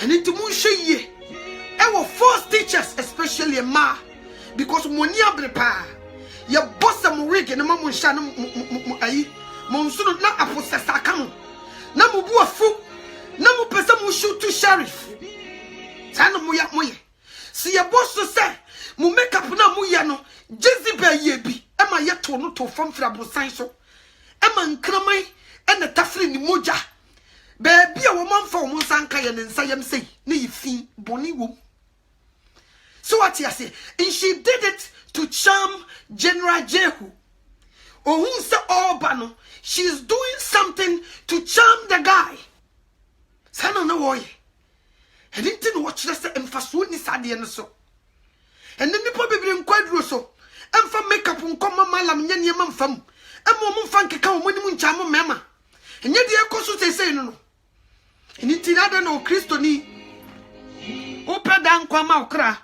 And into Munshe, our first teachers, especially a ma, because money abrepa, your boss a murig and a mamushan, Monsoon not a possessor come. Namu a fool, Namu Pesamu shoot to sheriff. Tana Muya Moye. See your boss to say, Mu make up na Muyano, Jezebel yebi, Emma yet no to from Frabo Sanso, Emma Kramai, and the Tafrin Moja. Baby, a woman for Monsanka and Sayam say, Nay fin, Bonnie woo. So what you say, and she did it to charm General Jehu. Oh, who's the Orbano? She's doing something to charm the guy. Sana no way. I didn't watch this and fast witness at the end so. And then the probably in quadruso. And for makeup and come malam yan yaman fam. And mom funky come when you chamo mamma. And yet the echoes say no. And it's another no Christoni. Open down Kwama Okra.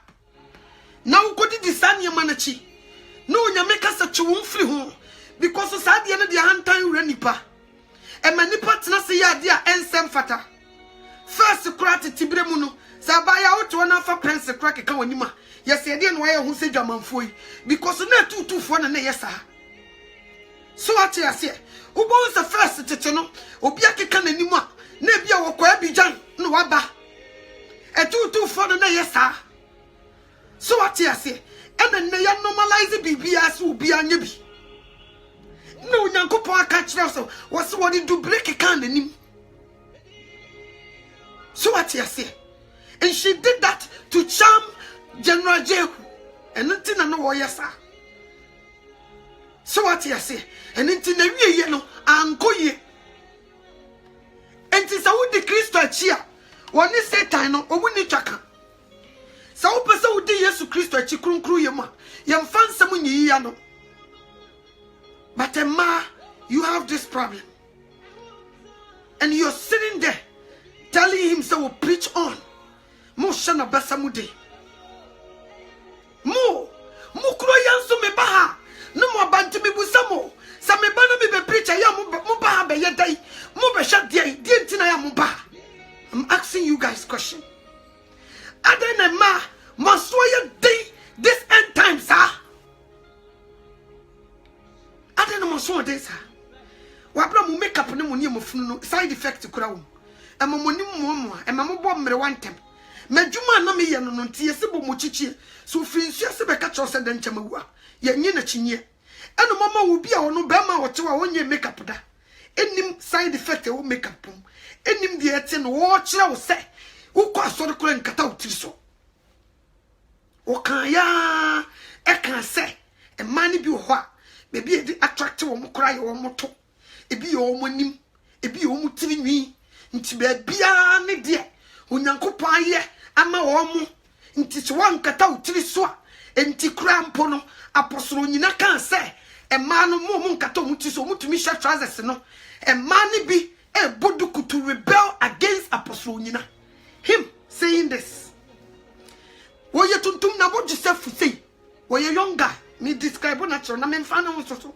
Now go to the Sanya Manachi. No, you make us such a wound free home. Because society and the anti renipa. And manipa tenasi ya dia ensem fata. First crack tibremuno. Sabaya out to another pence a crack a kawanima. Yes, I didn't wire who say German foy. Because no two for an yes. So what I say, who was the first titano, Obiaki can anymore. Nebia or Quabijan, no waba. A 2 for the yes. So what I say, and then they normalize the BBS will be a nibby. No, Yanko catch also was what it do break a can in him. So what I say, and she did that to charm General Jehu, and nothing I know yes, sir. So what I say, and into the real yellow, Uncle ye. And it's a wood Christ to cheer. One is Satan or winning chaka. So, person would Jesus Christ to chikun crew yama. Yam fan someone ye yano. But ma, you have this problem. And you're sitting there telling him so preach on. Mo shana basamude. Mo kuro yansu me baha. No more bantu me busamo. Sa me bana me be preacher ya mo baha be yedai. Mo be sha dia ntina ya mo baha. I'm asking you guys question. Adena ma maswaya day this end time sir. Adena maswaya day sir. Wabra mu make up ne mo mo funu no side effect kura wo. E mo ni mo e ma mo bo mre one time. Medjuma na me ye no no ntie se bo mo chichie. So finsu se be ka cho se den chama wu a. Ye nyi na chinye. Eno mama wo bia wo no be ma wo che wa wonye make up da. Enim side effect wo make up. Enim de ete no wo kire wo se. Wo kwa so de kura nkata wo tiri so. Wo kan ya e kan se e mani bi wo ho a be bi e attract wo mo kura ye wo mo to. Ebi ye wo mo nim, ebi ye wo mo tiri nwi. Nti be bia ne de Onyankopon aye ama wo mo. Nti so wa nkata wo tiri so a enti kura mpo no apostolo nyina kan se e ma no mo nkata wo tiri so mo tumi sha trousers no e ma ne bi e boduku to rebel against apostolo nyina. Him saying this. Wo ye tuntum na bo Joseph say wo ye young guy me describe natural na me mfa na wo so.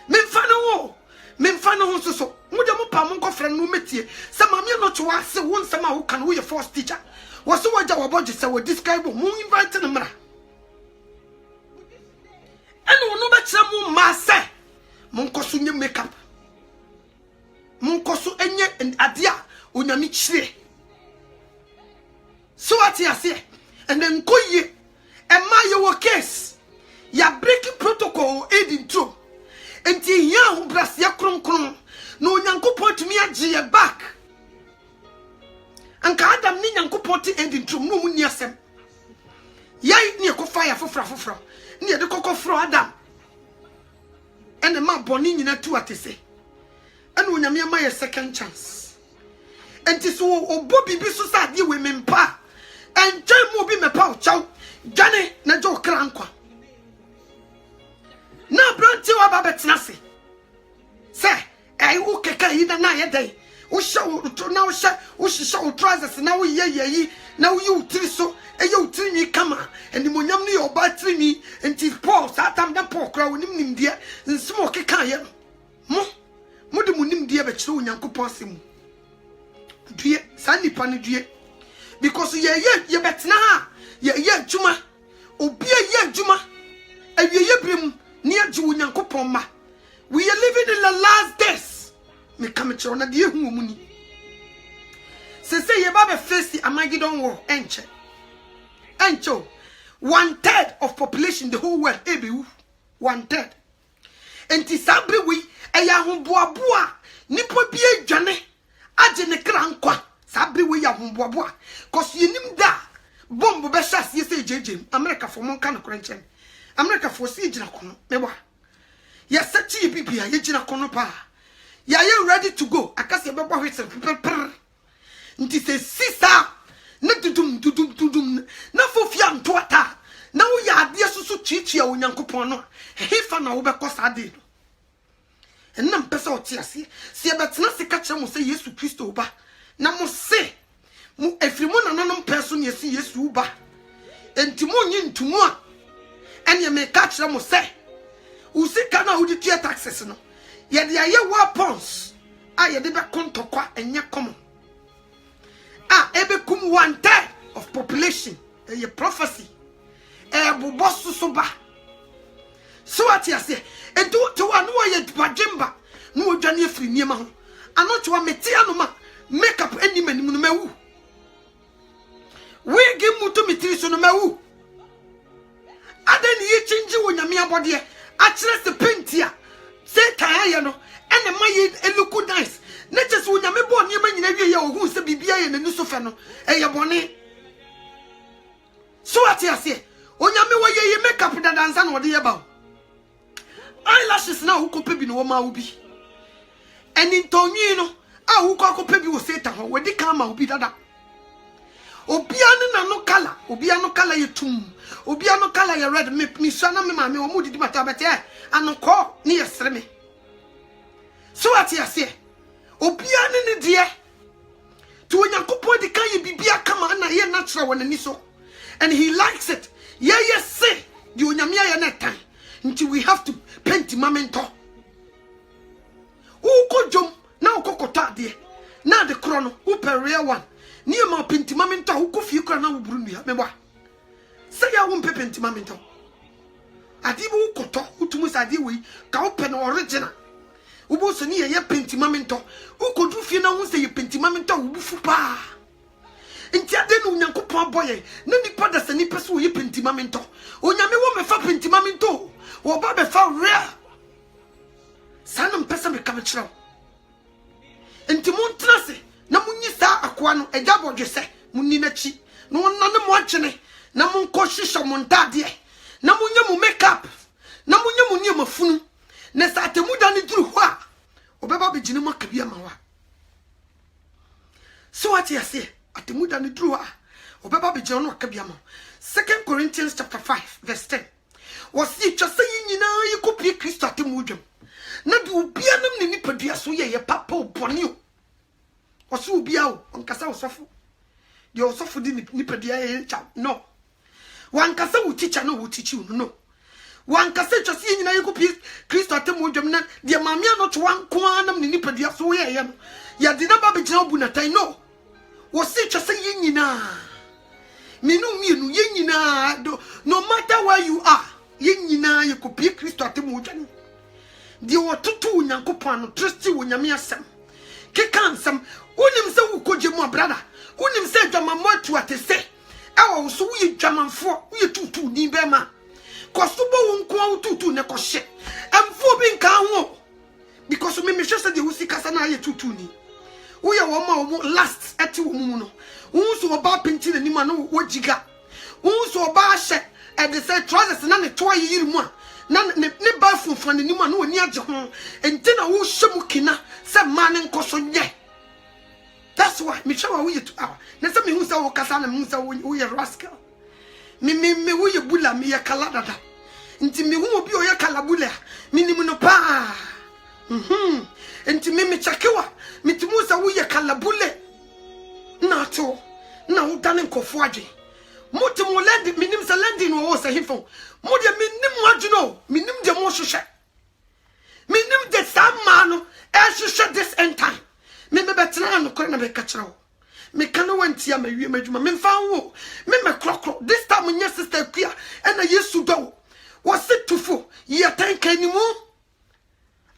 Me mfa na wo memfa no ho so mude mo pa mo nkofra no metie se mame no to ase wo nsema wo kan wo ye first teacher wo so waja wo bodge se wo describe mo invite no mra eno no be kire mo ma se mo nkoso nye makeup mo nkoso enye ade a onyame kire so ati ase and then koye e ma ye wo case ya breaking protocol aid in true. Enti ya hu brasia kronkron no Onyankopon tumi agye ye back anka Adam ni Nyankopon ti ending trum no mu ni asem yai ni ekofa ya fofra ni e de kokofro Adam ene ma boni nyina tu atese ene Onyame ma ye second chance enti so obo bibi so sa de we mempa enjai mu bi mepa o chaw dwane na jo krankwa na branti wa baba tenase se wo keka yi na ye dai wo shaw na wo shisha trousers na wo ye na wo yu tiri so e yu tiri mi kama eni monyam no yo ba tiri mi enti Paul satam da Paul kra wo nim die nsimo keka ye mo de mo nim die be kire Onyankopon asem due sa nipa ne due because ye betna ha ye juma obi ye juma awie brem ne age Onyankopon ma. We are living in the last days. Me come chiro na de hu mu ni. Se ye ba be face the Armageddon war enche. 1/3 of population the whole world ebewu 1/3. Enti sabre we eya homboaboa nipa bi adwane age ne krankwa sabre we ya homboaboa cause yenim da bomb be shas ye say jejem America for mon kan krenchen America for si gina kono meba ya sachi bibia ye gina kono pa ya ye ready to go akase be bo hwese nti se sisa na dudum na fofia ntoata na wo ya ade susu chichia Onyankopon no hefa na wo be kosa de no enam pesa otiase se betena se ka kire mo se Yesu Kristo ba na mo se mu efiri mo nananom peso ne se Yesu ba enti mo nyi ntumu a ene me ka kire mo se usika na udi tie taxes no ye de aye weapons a ye de be kontokwa enye komo ebe kum 1/3 of population a prophecy bobosu soba so atiase edu to anu ye badjemba no odwane afiri niema ho anoto wa metia no ma make up any mani no mawu we gi muto mitiri so no mawu aden ye change wo nyame abode a kire se pentia se kan aye no ene maye eluku nice na chese wo nyame bo niema nyina wie ye ohun se bibia ye nani so fe no eye bone so atiase onyame wo ye make up da dansa no de ye ba eyelashes na wo kope bi no ma wo bi eni ntonyi no a wo kope bi wo seta ho we di kan ma wo bi dada obia ne na no kala ye tum obia no kala ye red me so na me ma me wo mu didi mata bete anoko ne ye sere me so atiase obia ne de to Onyankopon di kan ye bibia kama na ye natural wona ni so and he likes it yes say di onyame ya na tan until we have to paint mamento uko jom na ukokota de na de krono upereya one ni ma paint mamento uko fie kra na uburu nua meba say ya wo paint mamento adibo ukoto utumu sade we ka upe na original ubo so ni ye paint mamento ukodu fie na wo say ye paint mamento ubufu pa nti ade no Onyankopon aboye na nipa da sani pese wo ye paint mamento onyame wo me fa paint mamento wo ba be fa rare sanam pese me kam kire nti montrase na munyi sa akwa no eja bodwese munni na chi no nane mo akyene na monko hwehwe montade na munya mu makeup na munya mu nie mafunu na sa atemu da ne duru ho a obeba be gine makabia mawa so what you say atemu da ne duru a obeba be gine no akabia mawa 2 Corinthians chapter 5 verse 10 wasi twase nyina yikopi Kristo atemu dwam na de obia nam ne nipadua so ye papa obone o wasi obia o onkasa osofo de osofo di nipadua ye cha no wankasa wo teacher no wo teach you no wankasa twase nyina yikopi Kristo atemu dwam na de mamia no to wanko anam ne nipadua so ye no ya de na ba be gina obu na tan no wasi twase nyina minu ye nyina no matter where you are ye nyina yikopi Kristo atemu dwam de wotutu Onyankopon no trusty wo nyame asem keka ansem unim se wo koje mu brother unim se dwamammo atu atese ewo so wo ye dwamanfo wo ye tutu ni be ma kosobo wo nko wo tutu ne kohye emfo bi nka ho because me hwese de wo sikasa na ye tutu ni wo ye wo ma wo last ati wo mu no wo so oba penti na ni ma no wo jiga wo so oba hye e de say trousers na ne to yiri mu a na ne ba funfun ne nimu na oni age ho enti na wo hyemu kina se ma ne nkoso nye that's why me chawa wo yitu na se me hu se wo kasa na me hu se wo ye rascal me wo ye bula me ye kala dada enti me hu obi o ye kala bula me nimu no pa enti me chakewa me timu se wo ye kala bule na to na wo dane nkofo age motimu lendi minim se lendi no wo se hifo mo de minim adjuno minim de mo hwehwe minim de sama no e hwehwe this end time me betena no kore na be ka kire wo me kana wanti ya mawie madwuma me mfa wo me krokro this time nya sister Kua ena Yesu do wo se tufo ye tanka ni mu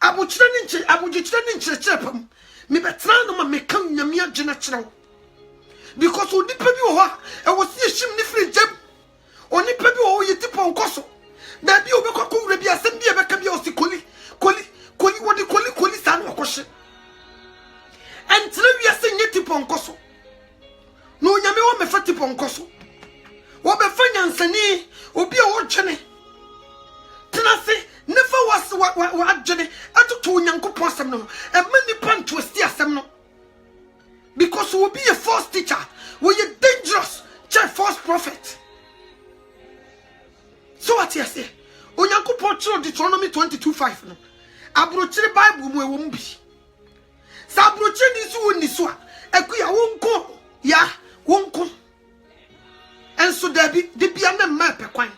abuchira ni nche abujichira ni nche pam me betra no ma me kan nyame agena kire wo because onipa bi wo ha e wo se him ni free jam onipa bi wo ye tipo nkoso da bi obi kwakọ wura bi asem bi e beka bi o si koli wodi koli san wakọhye entre wi ase nye tipo nkoso no nyame wo me fa tipo nkoso wo be fa nyansani obi a wo twene tenase nefa was wa adwene atoto nyankopon asem no e mani pan twist asem no because we be a false teacher we are dangerous child false prophet. So what you say onyankopon chiro Deuteronomy 22:5 no abrochire Bible mu ewo mbi sa abrochire ni so woni so a akuya wonko ya wonko enso dabi de bia na ma pekwan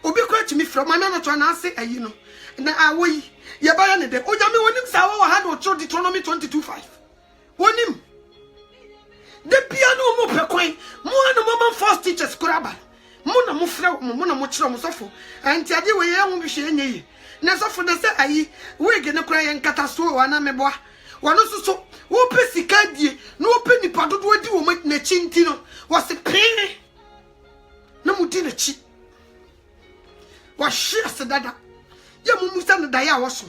obi kwa chimi from anana to na ase ayi no na awoyi ye ba ya ne de onyame wonim sa wo ha do chiro Deuteronomy 22:5 wonim de bia no mo pekwan mo anu mo first teachers kuraba mo na mo frɛ mo na mo kyerɛ mo sofo anti ade we ye ho bi hwe enye na sofo de se ayi we ge ne kura ye nkata so wa na meboa wono soso wo pe sika die no wo pe nipa dodo adi wo na chi nti no wo se pe na mu di na chi wa hye ase dada ye mu musa na da ya wo so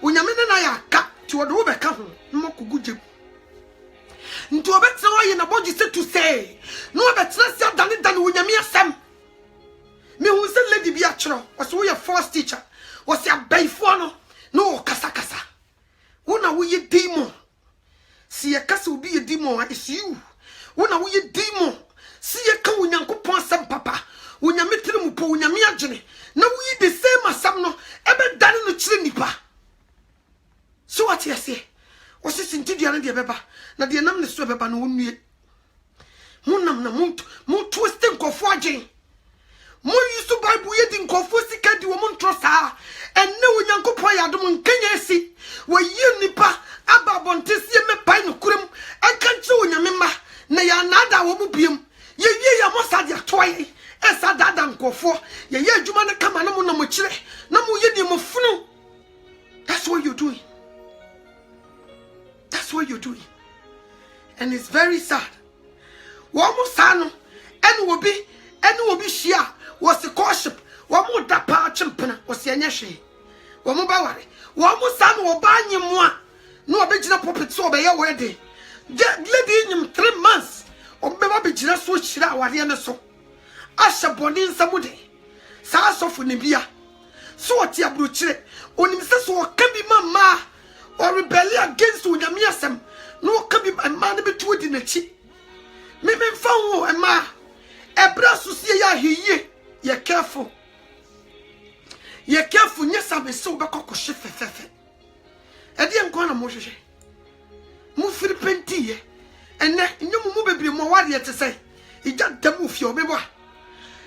onyame ne na ya ka ti wo do wo be ka ho mo kuguje nti obetra wa ye na boji se to say no obetra se dani onyame asem me hu se lady bi a chiro was we your first teacher was ya baifo no kasa wona wo ye demon si ye kasa obi ye demon is you wona wo ye demon si ye ka onyankopon asem papa onyame tire mu po onyame agene na wo yi the same asem no ebe dani no chire nipa. So what you say was it into the end beba na de nam ne so beba no wonue munam na mu twisting kofo agen mo yusu Bible ye din kofo sika di wo mo ntro saa enne onyankopon ya dom nkanya si wo yi nipa ababontesie me pai no kurem ankanche onyame ma na ya nada wo mu biem ye wie ya mo sa de atoye esa dada nkofo ye ye adwuma ne kama na mo na mo kire na mo ye di mo funu. That's what you're doing. That's what you're doing. And it's very sad. Wamo sano enu obi shia was the worship. Wamo da pa chimpana was the nyeshe. Wamo bawari. Wamo sano obanyi mwa. No abejina puppet so be ya wedding. Lady in 3 months. Obeba bejina so shira wari na so. Asha boni nsamude. Sa so fu nebia. So oti abrochire. Onimse so kabi mama or rebel against unyame asem. No kabi man be to di nachi. Me mfa wo ema ebra susie ya hiye ye careful nyesa be so be kokoshe fefefe e de enko na mo hwehwe mu firi penti ye enne nyum mu bebre mo ware te sei ija dam ofie obebo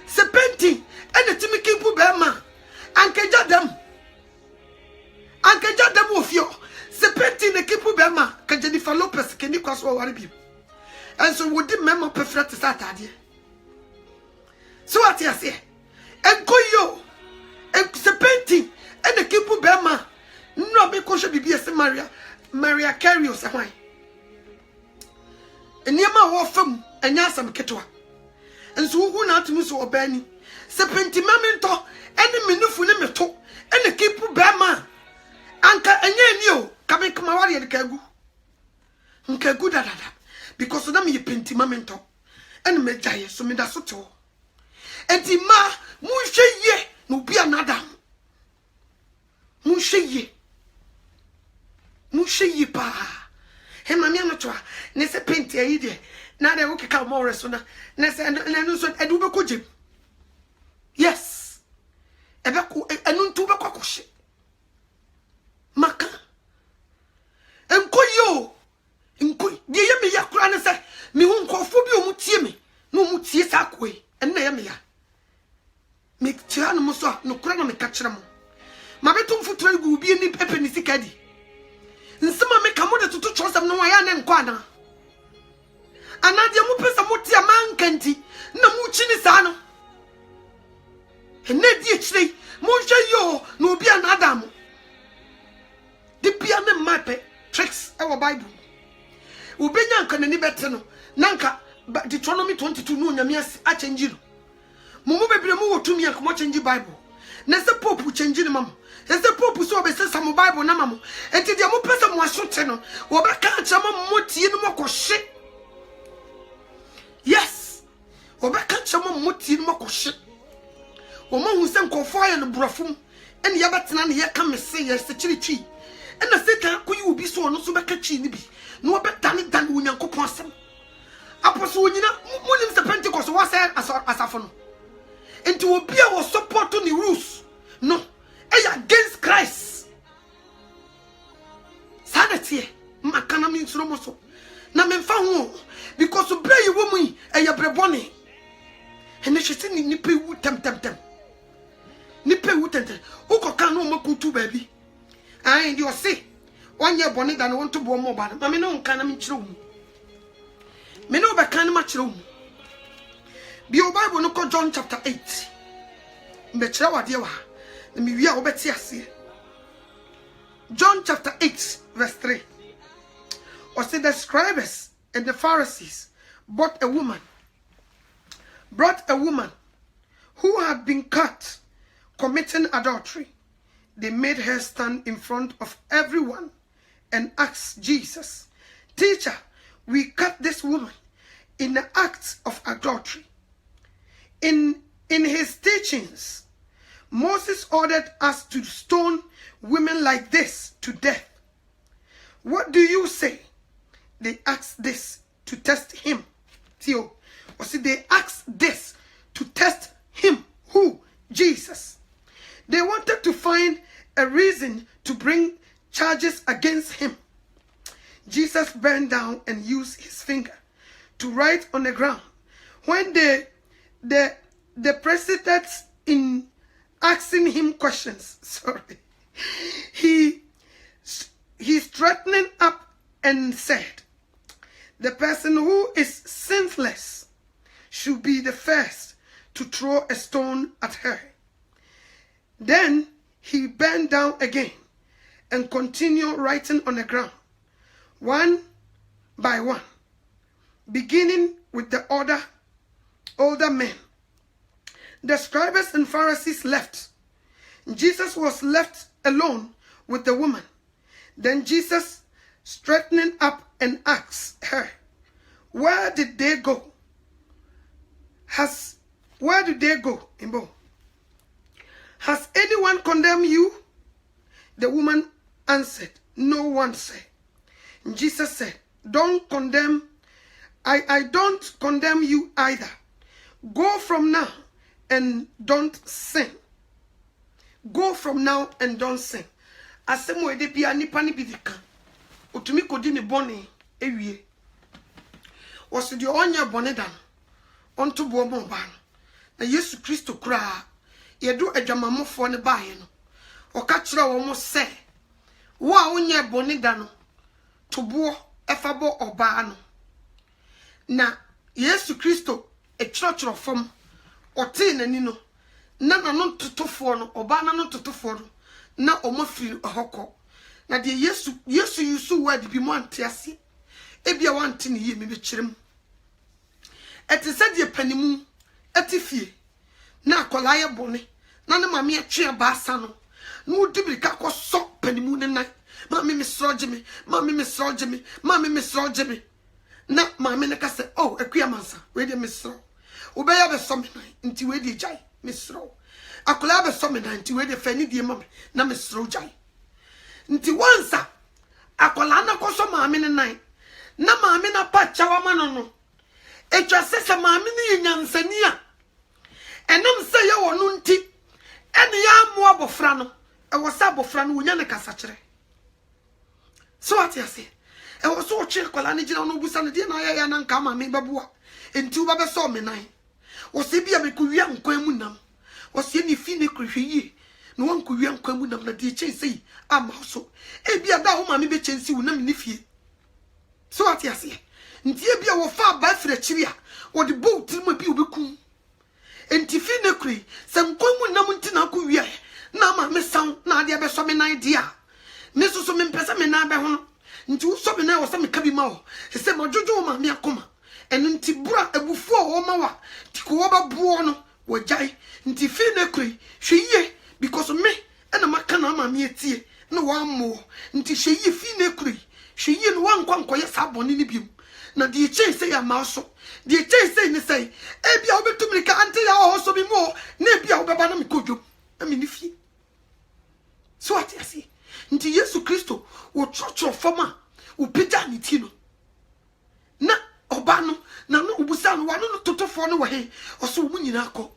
se penti ene timi kipu be ma ankeja dam ofie se penti ne kipu be ma ka Jennifer Lopez ke ni kwaso ware bi. And so would the memo prefer to start idea. So what you say? And go yo and painting and the kipu bema no because she be a Maria Carey or something. And Yama Wafum and Yasam Ketwa. And so who not to miss or Benny? Sepentimamento and the Minufunemeto and the kipu bema. Anka and you coming Kamawari and Kagu. Nkagu da. Because na me penti mamento and me jaye so me da so to enti ma mu hwe ye no bia nada mu hwe ye pa he ma me anotwa ne se penti ayi de na de wo keka mo reso na se no so edu be kogem. Yes ebe ko enu ntu be kwakoshe maka enkoyo nkoi de ye me yakura ne se me hu nkofo bi o mutie me no mutie sa koi enne ye me ya me tia no so no kura na me ka kire mo ma betum futura gu bi ni pepe ni sikadi nsema me kamo de tutu chosam no ya ne nkwa na anadia mu pesa motia mankanti na mu chini sano ene di echire mo hwe yo na obi anada mo de bia ne mape tricks e wo Bible ubenya nka nani bete no nanka Deuteronomy 22 no nyame a change no mo bebre mo wotumi anka mo change Bible na se pope change no mamo ese pope so obese sa mo Bible na mamo enti dia mo pesa mo asote no wo be ka acha mo tie no mo kohye. Yes, obeka chama moti no makoshe. O ma hu se nkofo aye no brofum ene ya betena ne ye ka mese ye se chiritwi. Ena se kan koyi obi so no so beka chi ni bi. No obetane dan onyankopon asem. Apostle onyina munim se Pentecost was asafo no. Enti obi a wo support the rules. No, e against Christ. Sanity makana mi nsuro mo so. Na memfa ho because so bray woman e ya brebone ene hwese ni pe wu tem ni pe wu tem ukoka no makutu ba bi ai ndi o se wanye bone da no wonto bo mo ba na me no nka na me kire wu me no be kan ma kire wu bi o Bible no ko John chapter 8 mbe kire wade wa na me wi a wo beti ase John chapter 8 verse 3 or say the scribes and the Pharisees brought a woman who had been caught committing adultery. They made her stand in front of everyone and asked Jesus, "Teacher, we caught this woman in the act of adultery. In his teachings, Moses ordered us to stone women like this to death. What do you say?" They asked this to test him. Theo, or see, they asked this to test him. Who? Jesus. They wanted to find a reason to bring charges against him. Jesus bent down and used his finger to write on the ground. When they persisted in asking him questions, he straightened up and said, "The person who is sinless should be the first to throw a stone at her." Then he bent down again and continued writing on the ground, one by one, beginning with the older men. The scribes and Pharisees left. Jesus was left alone with the woman. Then Jesus, straightening up, and asked her, "Where did they go? Where did they go, Imbo? Has anyone condemned you?" The woman answered, "No one, sir." Jesus said, I don't condemn you either. Go from now and don't sin. Go from now and don't sin. Asemo ede bia nipa ni bidika. Otumi kodi ni boni ewie. Wosi de onye boni dan. Onto bo mo ba. Na Yesu Kristo kura yedu adwamamofo ne baaye no. Oka kira wo mo se wo a onye boni dan no to bo efabo oba no. Na Yesu Kristo echiro fam ote nani no. Na no totofo no oba na no totofo no. Na omofiri ohoko. Na de Yesu yusu word bi mo antiase. Ebia wante ne ye me bekirem. Eti se de panimu etifie. Na akola ye bone. Na ne mame atwe baasa no. Na udibirika koso panimu ne nan. Mame mesroje me. Mame mesroje me. Mame mesroje me. Na mame ne ka se, "Oh, akua mansa. We de mesro. Obeya be so me nan. Nti we de jai mesro. Akola be so me nan. Nti we de fani die mame na mesro jai." Nti wansa akola na koso mame ne nan. Na mame na pa chawa mano no. Etwa sese mame ne nyansani a. Enam se ye wono nti ene ya mo abofra no. E wo sa abofra no wonya ne kasa kire. So what you say? E wo so che akola ne gina no busa ne die na ya na nka mame beboa. Enti wo be so me nan. Wo se bia me ko wia nkwan mu nam. Wo se ni fi ne krohwe yi. No one could young come with them that they change say, "I'm also a be a down, mammy be changing with them in the fee." So what you say? ntie bia wo fa ba fira chiri a wo de boat mu bi obekum enti fi ne kuri se nkomu nam ntina ko wie na ma me san na ade be so me nan dia me so me mpesa me na be ho no nti wo so me na wo se me ka bi ma wo se ma jojo ma me akoma eno nti bura ebufu wo ma wa ti ko wo ba buo no wo jai nti fi ne kuri hweye because me ena maka na ma me etie na wo ammo nti hweye fi ne kuri hweye no wankwa nkoye saboni ni biom na die chei say ya ma so die chei say ni say e bia obetumri ka ante ya ho so bi mo na bia obeba na me kodwom na me ni fie so ati asi nti Yesu Kristo wo chocho fama wo pija ni ti no na oba no na no obusa no wano no totofo no we oso mu nyina akọ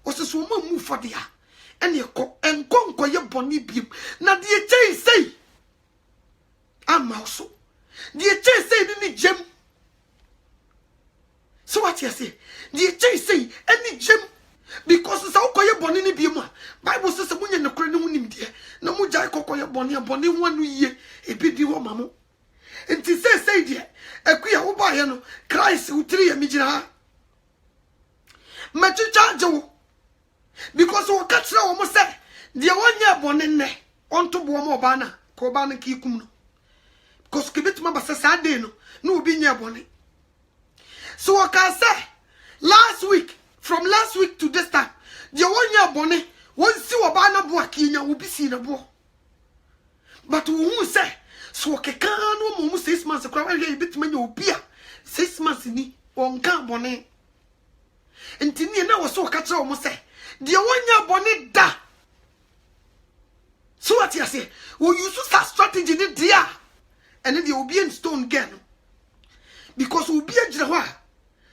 oso so mu mu fode a ene ekọ enkonko ye boni biem na die chei say ama so die chei say ni jem. So what you say? The church say any gem because so koye boni ni biema. Bible says munye no kure ni hunim de. Na mu jai kokoye boni wanu ye ebi di wo mamo. Enti say de akuya wo ba ye no Christ utiri ye migina ha. Machicha jo because wo ka kire wo mo say de wonya boni ne onto bo mo ba na ko ba na ki kum no. Because kibetuma ba sa de no no obi nya boni. So I can say, from last week to this time, the 1 year bonnet, one see a banner book in will be seen a boy. But who say, so I can't almost 6 months, a crowd a bit when you beer 6 months in me, one can't bonnet. And Tinia now was so catch almost say, the 1 year bonnet da. So what you say, will you start strategy in dear, and then the obedient stone again. Because we'll be a Jirawa.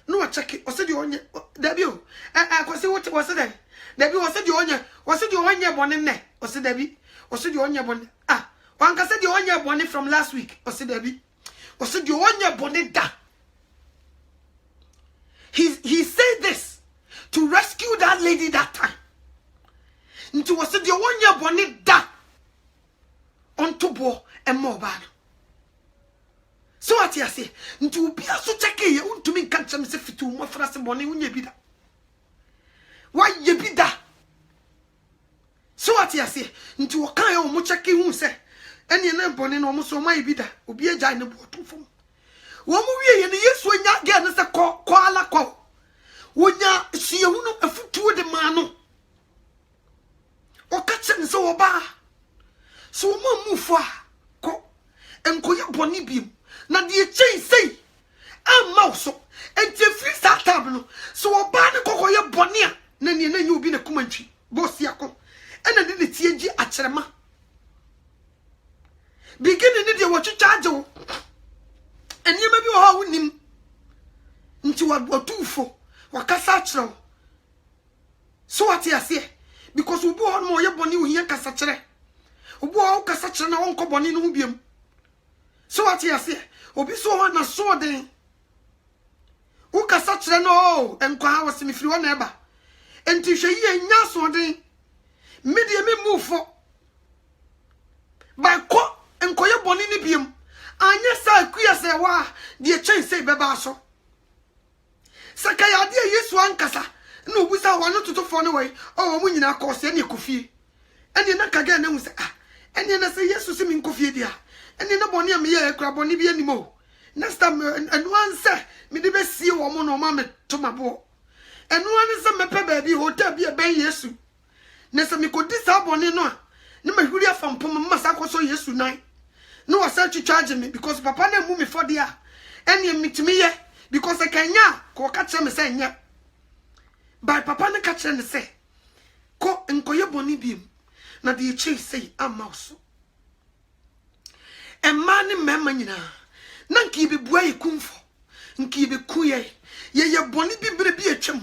No, I check it. Was it your own debut? I was what was it? Debbie was it your own? Was it your 1 year bonnet? Was it Debbie? Was it your 1 year bonnet? Ah, one can say your 1 year bonnet from last week. Was it Debbie? Was it your 1 year bonnet? Da. He said this to rescue that lady that time. Into was it your 1 year bonnet? Da. On to bo and mobile. So what you say? Ntu be so check ye untumi kan cham se fitu mo fra se boni unye bi da. Why ye bi da? So what you say? Ntu wo kan ye o mo check hu se ene na boni no mo so mai bi da. Obi agya ne bo to fom. Wo mo wie ye ne Yesu anya ga ne se ko ala ko. Wonya hie hu no afutu de ma no. O ka chen se wo ba. So mo mu fo a ko enkoye boni biem. Na die chei say amma so enti free start no so oba ne kokoye bone a na ne na nyu bi ne kumantwi bosi akọ ena de tie gi akyerema begin ne de wo twitwa wo eniyema bi wo ha wonim nti watufo wakasa akyerɛ so what you say because obo ho mo ye bone wo hia kasa kyerɛ obo ho kasa kyerɛ na wonko bone no hu biem so what you say obi so ho na so den wo kasa kyerɛ no enko ha wose me firi wo na eba enti hwɛ yi anya so den media me move ba ko enko ye bone ni biem anya sa kuya se wa de chen se beba so sakaya de Yesu ankasa na obusa wa no totofo no we o mu nyina ko se ne kofie ene na kaga na hu se ene na se Yesu se min kofie dia ene na bone am ye ekra bone bi animo next time enu anse me de be sie wo mo no ma me to mabo enu anse mepe ba bi hotel bi e ben Yesu ne se me ko di sa bone no a ne ma huri afampom ma sa koso Yesu nan no was such to charge me because papa na mu me for dia ene mitimi ye because I kanya ko ka kire me say nya by papa na ka kire ne say ko enkoye bone biem na de chi say amauso emma ne memma nyina na nki be bua yikumfo nki be kuye ye bone bibire bi atwam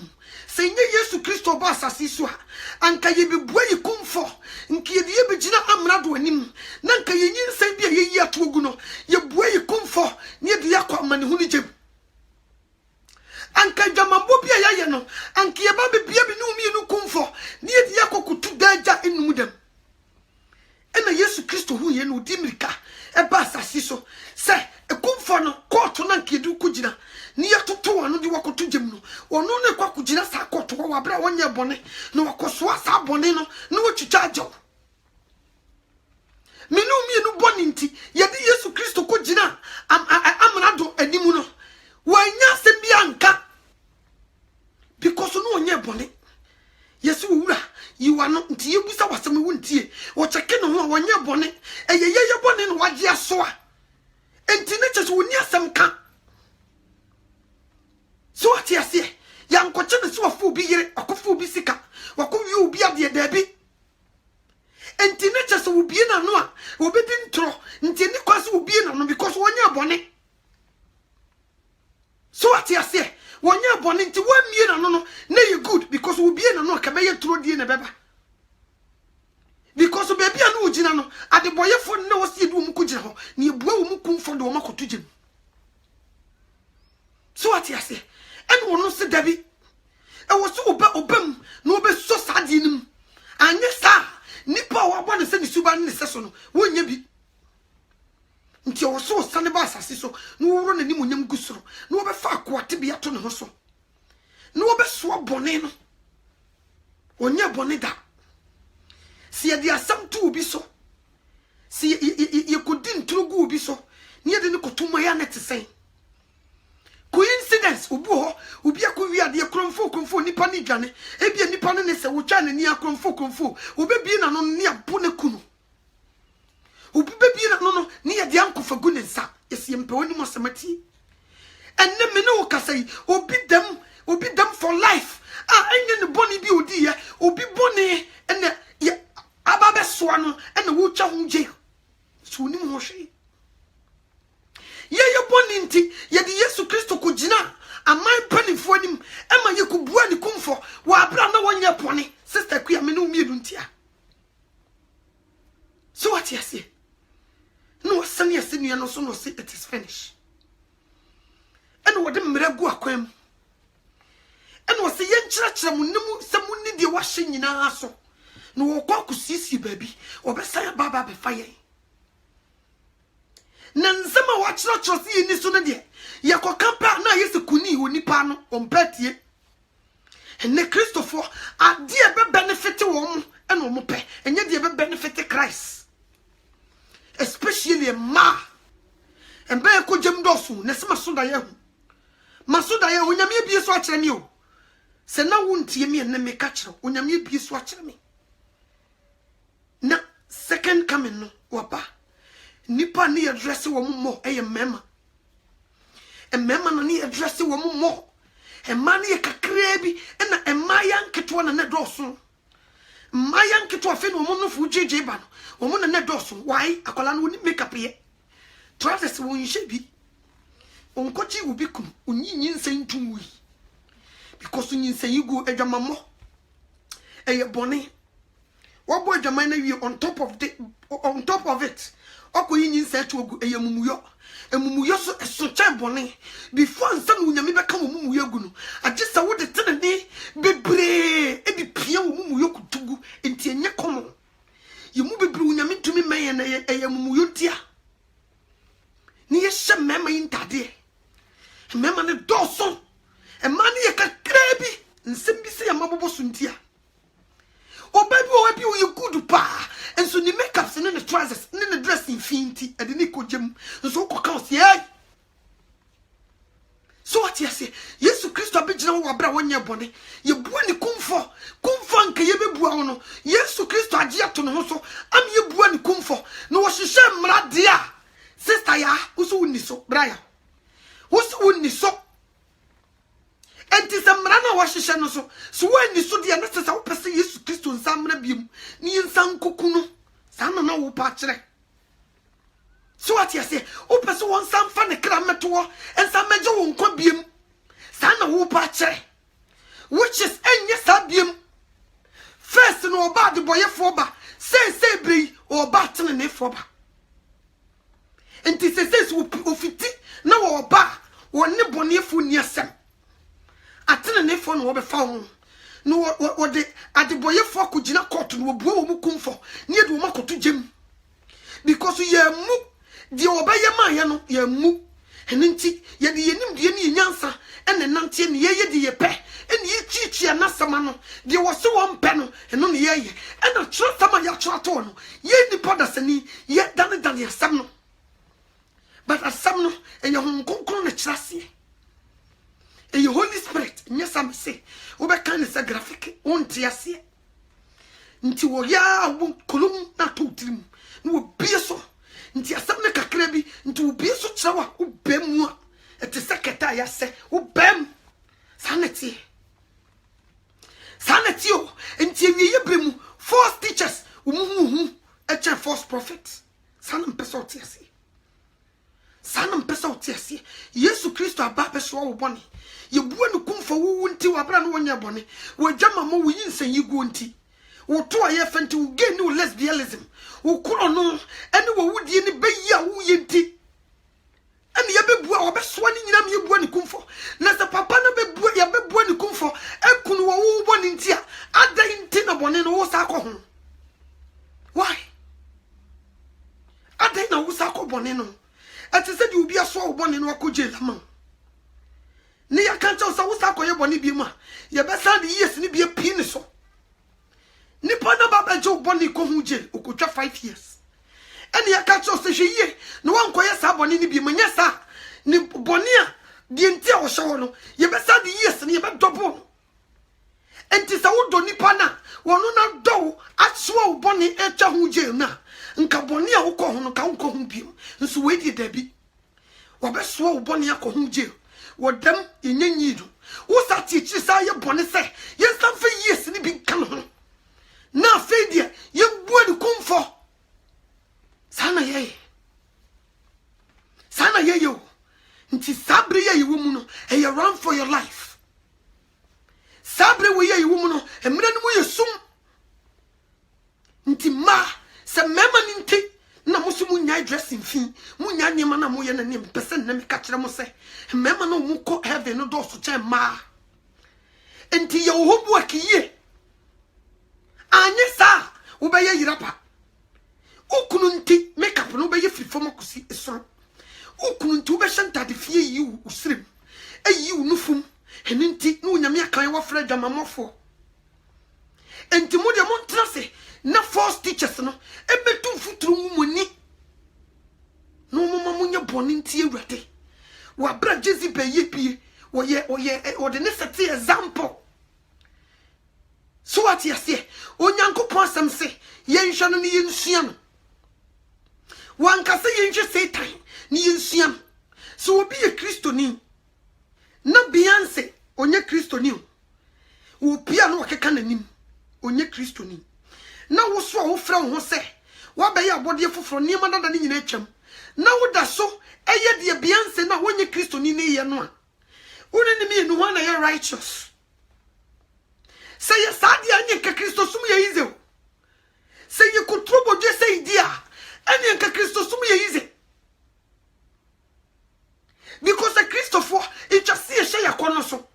se nye Yesu Kristo ba asase so a anka ye be bua yikumfo nki ye de be gina amra do anim na nka ye nyinsan bi ye yi atogu no ye bua yikumfo ne de yakwa mane hu ni jem anka jamambo bia ya ye no anka ye ba be bia bi no mi no kumfo ne de yakokutu daja enum dem ena Yesu Kristo hu ye no di mirika e ba asase so se e kumfo no court na nka du kugina ono ne kwa kugina sa koto wa bra wonye bone no wakosoa sa bone no no chichajo minu mienu bone nti yedi Yesu Kristo ko gina amrado animu no wanya se bia nka because no onye bone Yesu wura yiwa no nti yebusa wasem wuntie wo cheke no ho wonye bone eyeye bone no waje asoa enti ne cheso woni asem ka so ati ase yankoche ne so afu bi yire akofu bi sika wakowi obi ade dabi enti ne cheso wo bie na no a obedi ntro nti ni kwase wo bie na no because wonye bone so ati ase wonye bone nti wa mie na no na you good because wo bie na no ka be ye tro die na beba because baby anu ugina no ade boyefo na wose edu mu kugina ho na ebua wo mu kumfo de wo makoto gem so ati ase en wono se dabi e wo so obam na obe so sadi nim anye sa nipa wo abo ne se ni suba ne se so no wonya bi nti wo so sane ba asase so na wuro na nim onyam gusoro na obe fa akoate bi ato ne ho so na obe so bone no onya bone da si ye dia asam tu obi so si ye kodi ntrugu obi so ni ye de ne kotuma ya net sen coincidence obu ho obi akowi ade kromfo nipa ni dwane ebia nipa ne se wo twa ne ni kromfo obebi na no ne abo ne kunu obebi na no ne ye de ankofa gu ne nsa esi mpe woni mo samati enne me ne wo kasai obi dem for life enye ne boni bi odi ye obi boni enne ababe soa no ene wo twa ho je so ni mo hwe ye boni nti ye di Yesu Kristo ko gina aman panifo anim ema ye kubua ni kumfo wa abra na wonye pone sister kuya me no miedu ntia so what you say no sani asenu no so no say it is finished ene wo de mragu akwam ene wo say ye nkyerɛkyerɛ mu nim sɛ mu ni de wa hye nyina so no wo kwa kusisi baby obesa baba be faye na nsema wa kyerɛkyerɛ si ni so no de ye kokampa na Yesu kuni onipa no ompetie ene Christopher ade e be benefit wo mo ene wo mo pe enye de be benefit Christ especially ma embe ko jem dosu ne sema so da ye hu masoda ye onyame bie so akyerɛ mi o se na wontie mi ene me ka kyerɛ onyame bie so akyerɛ mi na second coming no waba nipa ni address wo mo eye mema emema na ni address wo mo ema ni kakra bi na ema yanketwa na ne doso ma yanketwa fe no mo no fu jeje ba no mo na ne doso why akola no ni makeup ye trousers wo nhye bi onkochi ubi kum onyinyi nsentum wi because onyinse yigu adwamamo eye bone wabo adwaman na wi on top of it okoyinyi nsetu ogu eye mumuyo so esoche bone before nsan unyame beka mumuyo gu no agisa wo de tenene bebre e bi pia wo mumuyo kutugu enti enye komo yemu bebre unyame tumi meye na eye mumuyo dia ni ye hye mema yintade mema ne doso e mani ye kakra bi nsem bi se ya mabobo suntia o baby o bi o you good pa enso ni makeups ne ne trousers ne ne dressing finti e de ni kojem nso ko kan se ai so what you say Yesu Kristo abegina wo abra wonye bone ye bua ni kumfo nka ye bebua wo no Yesu Kristo age ato no so am ye bua ni kumfo no wo hihye mrade a sister ya uso woni so braya uso woni so enti samra na wo hihye no so woni so de na sesa wo pese Yesu Kristo nsamra biem ni nsan koku no sana na wo pa kire so what you say wo pese won sam fa ne kra meto ensam meje wo nkwa biem sana wo pa kire which is enye sa biem first no oba de boyefo ba say brei oba tene ne fo ba enti say ofiti na wo ba woni bonefo ni asem atene ne fo no wo be fa ho no wo de adeboyefo akugina court no obuo wo mukumfo ne de wo makoto gem because ye mu di obeye man ye no ye mu Eninti ye de yenim de ne nyansa ene nante ne ye de ye pe ene ye chichi anasama no de wo se wo mpe no eno ne ye ye ena tro sama ya tro ato no ye nipa da sani ye dane asam no but asam no enye hon konkon na kirase e Holy Spirit nyesa me se wo be kan se graphic won tiase nti wo ya wo kolum na to tirim no wo bieso nti asam ne kakra bi nti wo bieso kirawa wo bemu a ete seketa ya se wo bem saneti o nti wiye bemu false teachers wo mu eche false prophets sanam peso tiase Yesu Kristo aba so wo boni ye bua ne kumfa wo nti wa bra no wonya boni wo djama mo wo yinsan yigo nti wo to aye fenti wo gay ni lesbianism wo kuro no ene wo wudie ni beyi a wo yenti ene ye bebua wo be so ni nyina me bua ne kumfo na se papa na bebua ye bebua ne kumfo ekunu wo boni nti a adan nti na boni no wo sa ko ho why adan na wo sa ko boni no ati se di obi aso wo boni no akogye lama ni ya kan chaw sa wo sa ko ye boni bi ma ye be sa di yes ni bi pi ni so ni pa na ba be jo boni ko hu je okotwa 5 years eni ya kan chaw se hwe no wan ko ye sa boni ni bi ma nya sa ni boni a di enti a wo hye wo no ye be sa di yes ni ye be double enti sa wo do ni pa na wono na do atwa wo boni e twa hu je na nka boni a wo ko ho no ka wo ko hu bi nso we di dabi wo be so wo boni akọ hu je wodam yenyanyidu wo sa tichi sa ye boni se ye san fe yes ni bi kan ho na fe dia ye bua de kumfo sana ye yo nti sabre ye wo mu no e ye run for your life sabre we ye wo mu no emre no mu ye sum nti ma se mema ni nti na musumu nya dressing fin mu nya nyema na mo ye na nim pese na me ka kire mo se mema no mu ko heaven no do so che ma enti ye wo bu akiye anye sa wo be ye yirapa ukunu nti makeup no be ye frifo makosi eso ukunu nti wo be shanta de fie yi usrim ayi unufum heninti no nyame akan wo fra dwamamofo enti mo de mo ntrase na false teachers no ebetu futuru mu ni no mama munya boni nti ewrade wa bra jezi be yepie wo de ne set example so what yase onyankopon asem se yenhwa no ne yensua no wankase yenhwe Satan ne yensua no so obi ye kristoni na Beyonce onye kristoni wo pia no wakeka nanim onye kristoni na wo so wo fra wo se wa be ya bode foforo niema dada ni nyina atwam na wo da so eye de Beyonce na wonye kristoni ne ye no a woni ni me no na ye righteous say ye sadi anye ka kristo sum ye ize say ye kutrobo je say dia anye ka kristo sum ye ize because a Christopher it just see a shay akono so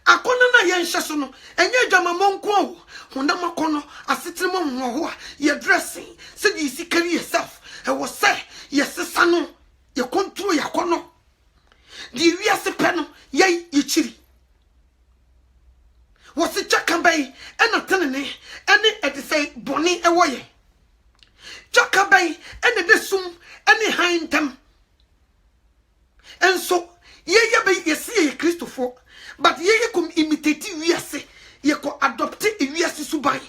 akona na ye nhye so no enye adwamamọ nko o honda makono asetire mo ho a ye dressing so you see carry yourself e was say yes sano ye control ya kono di wiase pe no ye yichiri was se chakabay ena tenene ene e de say boni e woye chakabay ene de sum ene hantem enso ye be yesi ye Christopher but ye come imitate wiase ye ko adopt wiase subai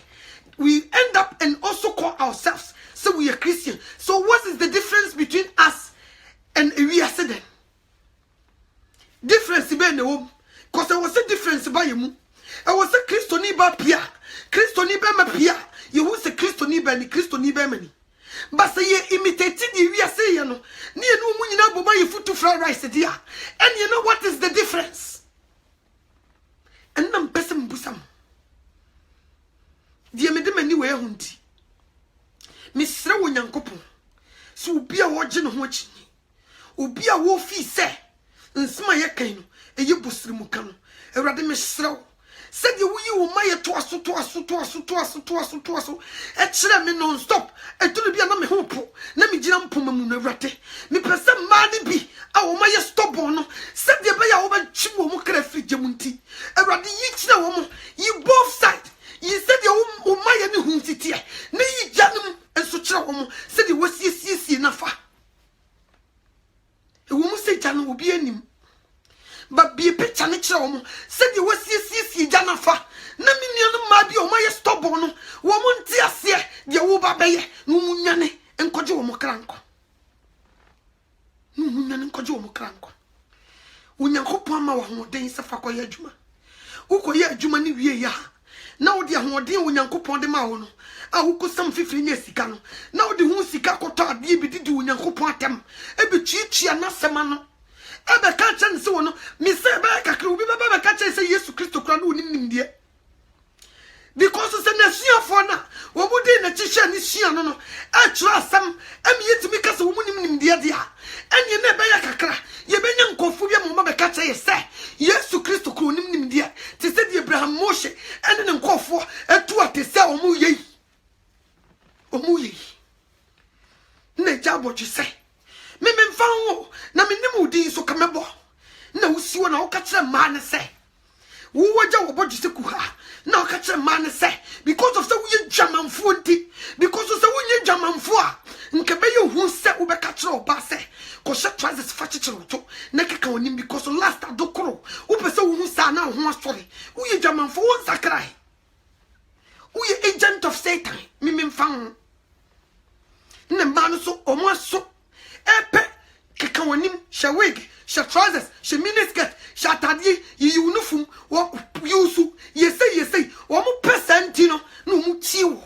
we end up and also call ourselves so we are Christian. So what is the difference between us and wiase then? Difference be na wo cause there was a difference by you. I was a Christoni ba pia Christoni be ma pia you who say Christoni be ni Christoni be mani but say ye imitate the wiase ye no ne no mu nyina boma ye futu fried rice dia and you know what is the difference? And nam pesem busam die me de mani we hunti misre wo nyankopon so obi a wo gye no ho akyi obi a wo fi se nsema ye kan no eye busiri mu kan no ewrade misre said you will my twice. E chere me non stop. E to be na me hopo. Na me gina mpoma mu na wrate. Me pese mani bi a wo my stop on no. Said ye be ya wo ba chi wo mu kra firi jamunti. Awrade yi kire wo mo. You both side. You said you wo my ni hu titie. Na yi janum enso kire wo mo. Said you wasi na fa. E wo mu se janu obi anim. But be a picture nature said you was see Janafa. Naminian ma be o my stubborn. Woman tia se the uba bay, no munyane, and kojo mokranko. No munyan and kojo mokranko. Unyankopama wa days of Fakoya Juma. Ukoya Jumani ya. Now the Hodin Unyankopon de Maono. I will go some 15 years ago. Now the Hunsika Kota be do Unyankopontem. Ebi chichi and Nasamano. Ebe kachen so no me say be kakra obi be kachen say Jesus Christ kra no nim die because say na suafo na wo budi na chiche ni sua no e kira asam em yetimi kasa wo nim die dia enye na be ya kakra ye be nya nkofu bi mo be kachen say Jesus Christ kra nim die ti say di Abraham Moshe ene ne nkofo etu atese o mu yi na jabo ji say me mfan na me nim udi so kamebo na usi wo na wo ka kire ma ne se wo waja wo bodu se ku ha na wo ka kire ma ne se because of say wo ye dwamanfo nti because of say wo ye dwamanfo a nke be ye hu se wo be ka kire oba se ko she trousers fa kire to na keka onim because last adokoro wo pe se wo hu sa na ho asori wo ye dwamanfo wo nsakrai wo ye agent of Satan me mfan na ma no so omo so epe keka wanim she wig she trousers she miniskirt she atade ye uniform wo yusu ye say wo mo percent no mu tiwo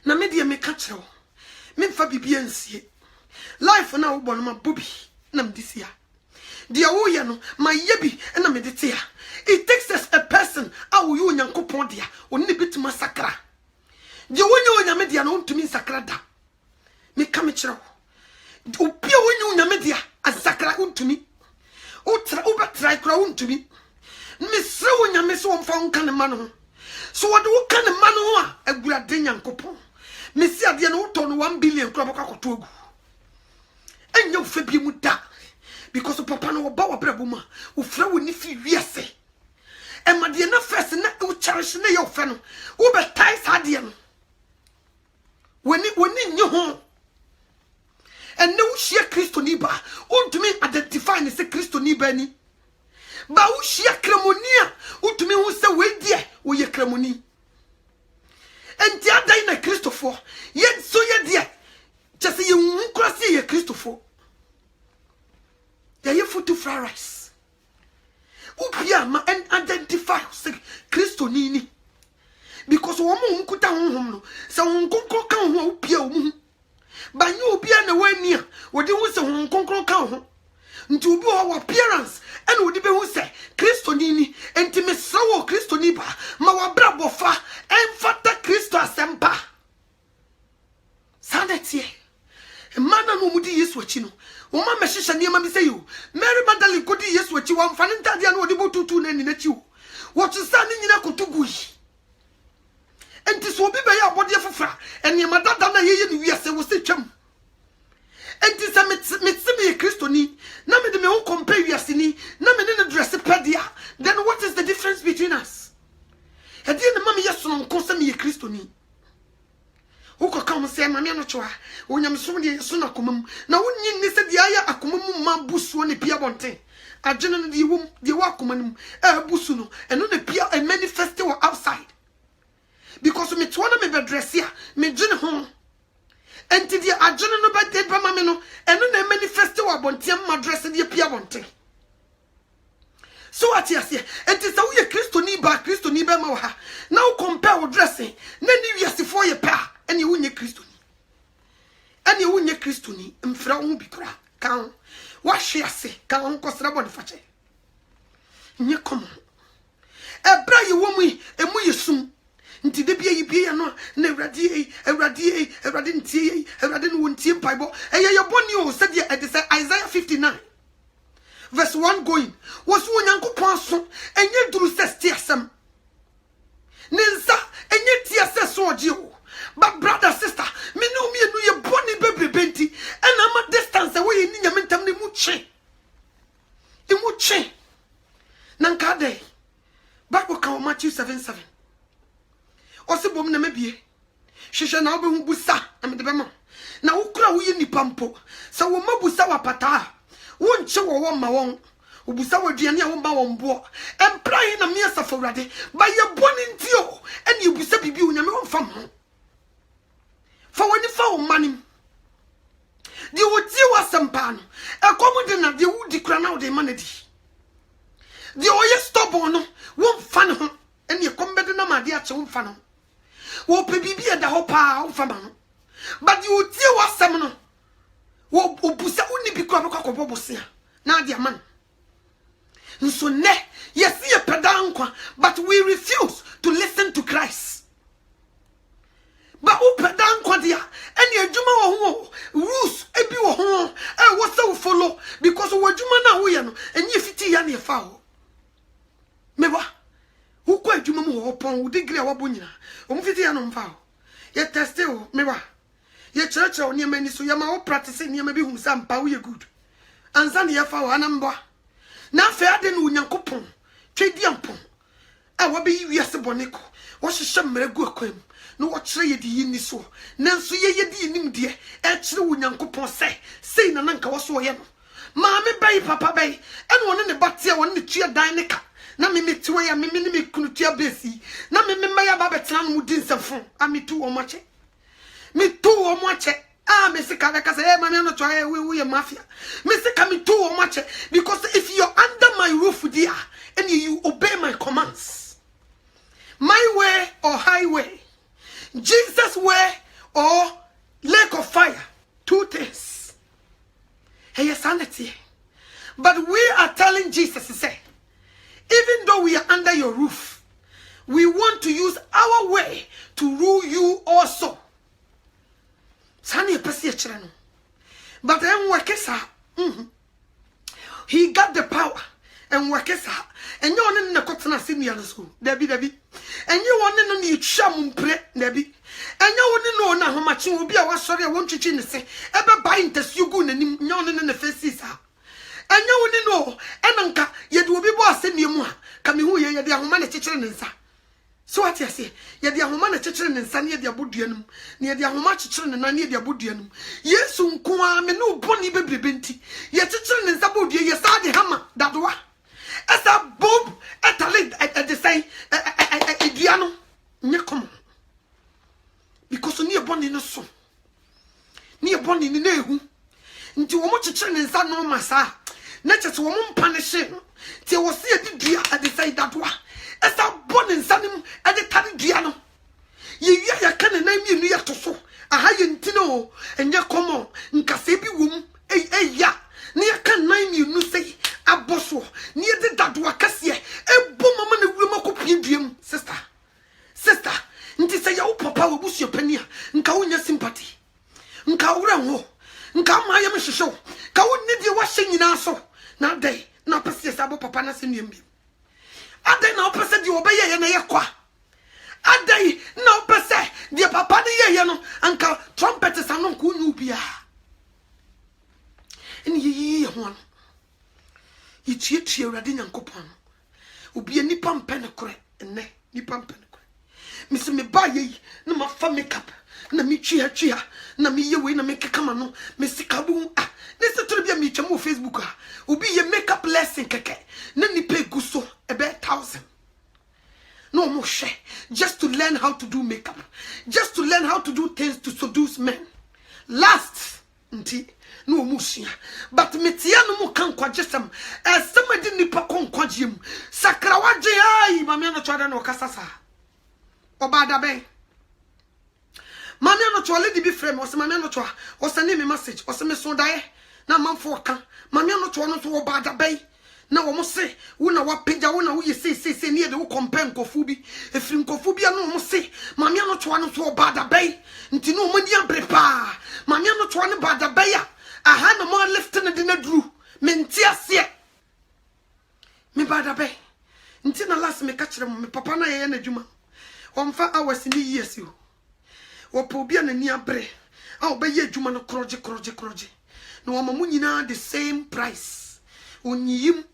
na me de me ka kire wo me mfa bibia nsie life na wo bono ma bobi na me disia dia wo ye no ma ye bi na me de tia it takes a person a wo yo nyankopon dia oni bitima sakra dia wo nya onyame dia no ntumi sakra da me come chiro opia wonyu nyame dia asakra untumi utra ubatra kra untumi me sre wonyame so wonfa wonka ne ma no so wode wo ka ne ma no a agurade nyankopon me si ade no to no 1 billion kra baka koto agu enya wo fa bi mu da because papa no ba wo brabo ma wo fra woni fi wiase e ma de na first na wo cherish na yo fa no wo be tai sa de no woni nyi ho and no share Christo niba. Untumi identify and say Christo niba ni. Ba u share cremonia. Untumi who say we dear we ye cremoni. And the other in a Christopher. Yet so ye dear. Just say you cross ye Christopher. They ye food to fry rice. Upia ma and identify say Christo nini. Because woman kuta hum. So unko kan ho upia but you be an away near what you was a concrete count to do our appearance and would be who say Christonini and Timmy Sawo Christoniba, Mawa Brabofa, and Fata Christo Asempa. Sanity. A man who would yes what you know. Uma Meshisha near Mammy say you. Mary Magdalene could yes what you want, finding that you are not able to name at you. What is standing in a kutugui? And this will be by your body of fra, and your mother dana ye yes, I was a chum. And this a mitsimi Christoni, Name the me compare yasini, Name in a dress pedia. Then what is the difference between us? And then the mammy yes on consumi a Christoni. Who could come and say, Mamma Nochoa, when I'm so near Sunacumum. Now, when you said the aya acumum man busu on the piabonte. I generally the womb, the wakumanum, busuno, and on the pia and manifesto outside. Because me twana me bedress here, me jin home. And to the adjourn no bad dead mamino, and no manifesto abontiam madress in the piabonte. So what you say, and tis a we Christo niba moha. Now compare with dressing, then you see for your pa, and you win your Christo. And you win your Christo, and Frau be cra. Count. What she say, count Costrabon Fache. Nye come. A bra you woman, and we soon. Nti de bia yibia no na awrade ntie awrade no wontie mpaibo eye ye boni o said ye Isaiah 59 verse 1 going was wo nyankopon so enye day. Bible can Matthew 7:7. Ose bom na mabie. Hwehwe na obehu busa am de bema. Na wokura wo yi nipa mpo. Sa wo mabusa wapata. Wo nche wo ma won. Obusa waduane a wo ba won bo. Empra hi na me asafowrade. Ba ye boni ntio. Ene obusa bibi unyame won fam ho. Fa woni fa wo manim. Di wo ti wasampa no. Ekomu de na de wo di kura na wo de manadi. Di oye stubborn no. Wo mfa ne ho. Ene ekombede na made a che wo mfa no. Wo pe bibi e da ho pa wo fam no. But you ti wasam no. Wo obusa uni bi kura bekọ bobosia. Na de man. So ne, yes, ye pedankwa, but we refuse to listen to Christ. But who pedankwa dia? Any juma wo rules ebi wo ho e wo se wo follow because wo juma na wo ye no enye fiti ya na fa ho. Meba wo kwa juma mu ho pon wo degree a wo nyina. O mu fiti ya no mfa ho. Ye test o meba. Ye church o ne mani so ye ma wo practice ne ma bi hu sa mpa wo ye good. Anza ne ye fa ho anamba. Na fe ade no Nyankopon twedi ampon a wo be wiase boneko wo hyehyɛ mmeregu akwam no wo kyerɛ ye di yini so nanso ye di yinim de e kyerɛ wo Nyankopon sei na nanka wo so ye no maame bai papa bai ene woni ne batia woni ne tua dan ne ka na me metiwe ya me ne me kunu tua besi na me maya ba betena no mudi nsafo a metu wo mache me say ka say mama no try we mafia me say ka me too much because if you're under my roof dear and you obey my commands, my way or highway, Jesus way or lake of fire, two things. Hey, sanity. But we are telling Jesus to say, even though we are under your roof, we want to use our way to rule you also. Sani pesi echirano. But then workesa. He got the power and workesa. And you want to kotana senior school. Debi. And you want to know cham pre debi. And you want to know na how much will be our sorry I want to change say. Ebe buying test you go and nyon na faces. And you want to know enanka ye do be boss senior mu ha. Kami hu ye de ahoma na chechire nsa. So what you say? Ye de ahoma na chechire nsa ne de aboduanum. Ne de ahoma chechire na ne de aboduanum. Yesu nko a me no boni bebrebe nti. Ye chechire nsa bodue ye sa de hama dadoa. Esa bob etale at the say eduano nye komo. Because ne boni no so. Ne boni ni na ehu. Nti wo mo chechire nsa no masa. Na chese wo mo mpanish. Ti wo se edidua at the say dadoa. Esa born in sanim at the tani diano. Ye ya can and name you to so. A high intino and ya come nkasebi wum ya near can name you no say a bosso near the dadua cassia a bomb and a remote sister nti say your papa will boost your penny nkaunya sympathy nkaura ho nkama ya mhwehwe ka wonni de wahye nyina so na day na pese sabo papa na seniem bi adai na opese di obeye ye na ye kwa adai na opese di papa ni ye no anka trumpet sanon ku nyu bia eni ye ho no yitie urade Nyankopon obi nipa mpene kore enne nipa mpene kore misi me ba ye na ma fa makeup na mi twia na mi ye we na me kekama no me sikabu ne se toro bia mi twam Facebook obi ye makeup lesson keke na ni pay guso ebe 1,000 no more share just to learn how to do makeup, just to learn how to do things to seduce men. Last nti no musia but metia no mu kan kwajesam somebody nipa kon kwagiem sakrawaje ai mama no twada no kasasa obada ben mama no twale di bi frame o se mama no twa o send me message o se me so dae na manfo kan mama no twa no so obada ben na wo mo se wo na wa pagya wo na wo ye se ne de wo compare nkofu bi efiri nkofu bi na wo mo se mama no twa no so obada ben nti no mo ni abrepa mama no twa no bada ben ya aha na mo lift na de na dru menti ase me bada ben nti na last me ka kire mo me papa na ye na djuma o mfa hours ni years yo wo po bia na ni abre a wo be ye djuma no kroje na wo mamu nyina the same price onyiyim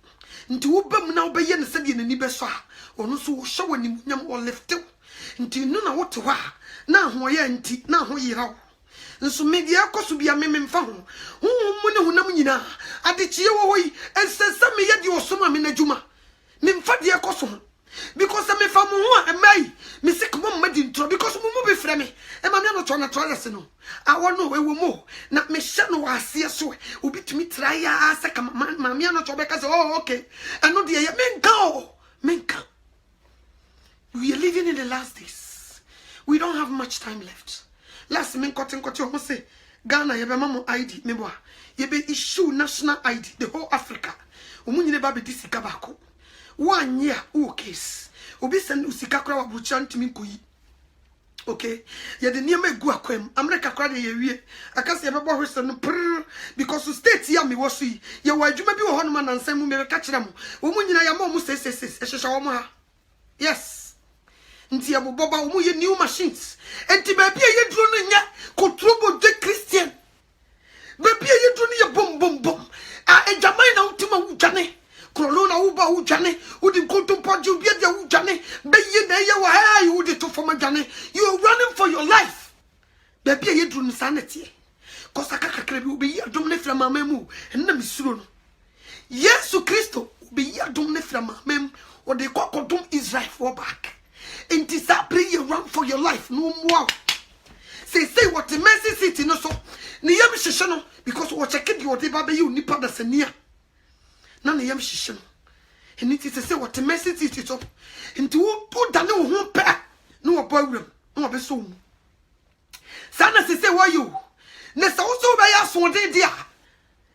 nti wo bam na wo be ye ne se de nani be so a ono so wo hye wani nyam wo lift nti no na wo te ho a na ho ye nti na ho yirawo nso media koso bia mememfa ho mu ne honam nyina adechie wo hoyi ensesa me ye di osoma me nadwuma memfa de koso ho because me fa mo ho a mai me sik mo madi ntro because mo be frɛ me e ma me no tona toilet no awo no ewo mo na me hye no asie so obi tumi try ya se ka ma me no to be ka say oh okay eno de ye menka we are living in the last days. We don't have much time left. Last men cotton almost say Ghana ye be mamo ID meboa ye be issue national ID the whole Africa omunye ba be disika bako 1 year o case obi send usika kra wabucha ntimi koyi okay ye de niam egu akwam America kra de ye wie akase ye bebo hwese no prr because state ya me wo so yi ye wa adwuma bi wo ho no ma nansam mu me ka kire mo omunyina ya ma mo 666 ehwehwa wo mo ha yes nti ya boba wo ye new machines enti ba bia ye duro no nya kotrobo de Christian ba bia ye duro no ye bom a ejamai na utima wujane krolo na uba wujane udi kontompo ju bia dia wujane be ye na ye wa ha you udi to form jane you are running for your life ba bia ye duro no sanete kosa kakakra bi obi adom ne fra mama mu enna misuro no Yesu Kristo obi adom ne fra mama mu o de kokodom Israel for back. And is that pray you run for your life no more. Say what the Mercy City no so. Ni yam shishano because what check it your baby you nipa da senia. Na ni yam shishano. And it is say what the Mercy City so. Into who dane wo ho pe. No boy room. No be so. Sana say why you. Na sa wo so be ya so de dia.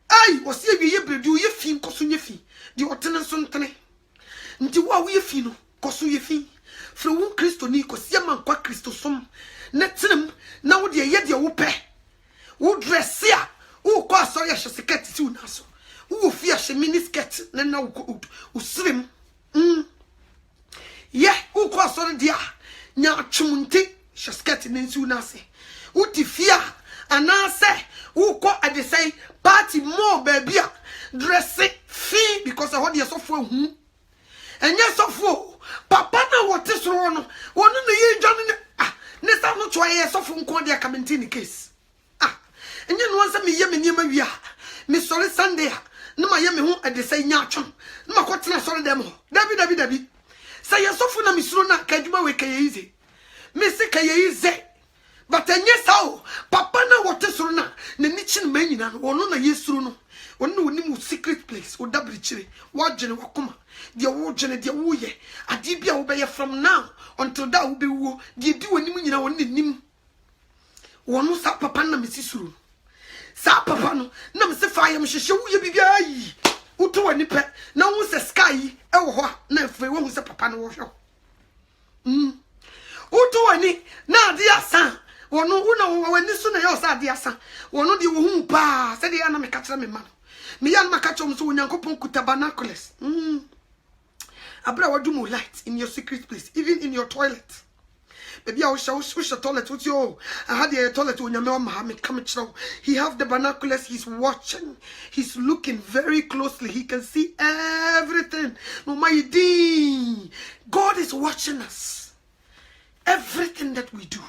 Ai wo se wie ye bredu ye fi nkoso nye fi. Di otene so ntene. Nti wo ye fi no koso ye fi. From one Christo ni ko sia man kwa Christo som na tinem na wo de ye de wo pe wo dress ya wo kwa so ya skirt si una so wo fi a mini skirt na wo srim ye wo kwa so de ya nya twumunti skirt na si una se wo ti fia ana se wo kwa adesai party more baby a dress fi because I hold yourself for hu enye sofo papa na wote soro no wono ne ye dwane ne sa no twa ye sofo nko de akamenti case enye no wansa me ye me niam awia me sori Sunday na ma ye me ho edesai nya atwon na ma kwotena sori dem ho dabi sa ye sofo na misuro na kadwuma we kaye ize me se kaye ize but enye sao papa na wote soro na ni chi na manyina no wono na ye suro no wono woni mu secret place wo dabri chire wo adwene wakoma dia wo dwene dia wo ye ade bia wo be ye from now until that wo be wo dia di woni mu nyina woni nim wono sa papa na mesisuru sa papa no na me se fa ye mhwehwe wo ye bibia yi wo to wani pe na wo se sky e wo ho na fe wo hu se papa no wo hwe wo to wani na ade asa wono wo wani so na ye osa ade asa wono de wo hu pa se de ya na me ka kire me ma me ya na ka chom so onyankopon kutabernacules abra wadumu light in your secret place even in your toilet baby I wish toilet with you I had the toilet when your Muhammad come through he have the binoculars he's watching he's looking very closely he can see everything no my dear God is watching us everything that we do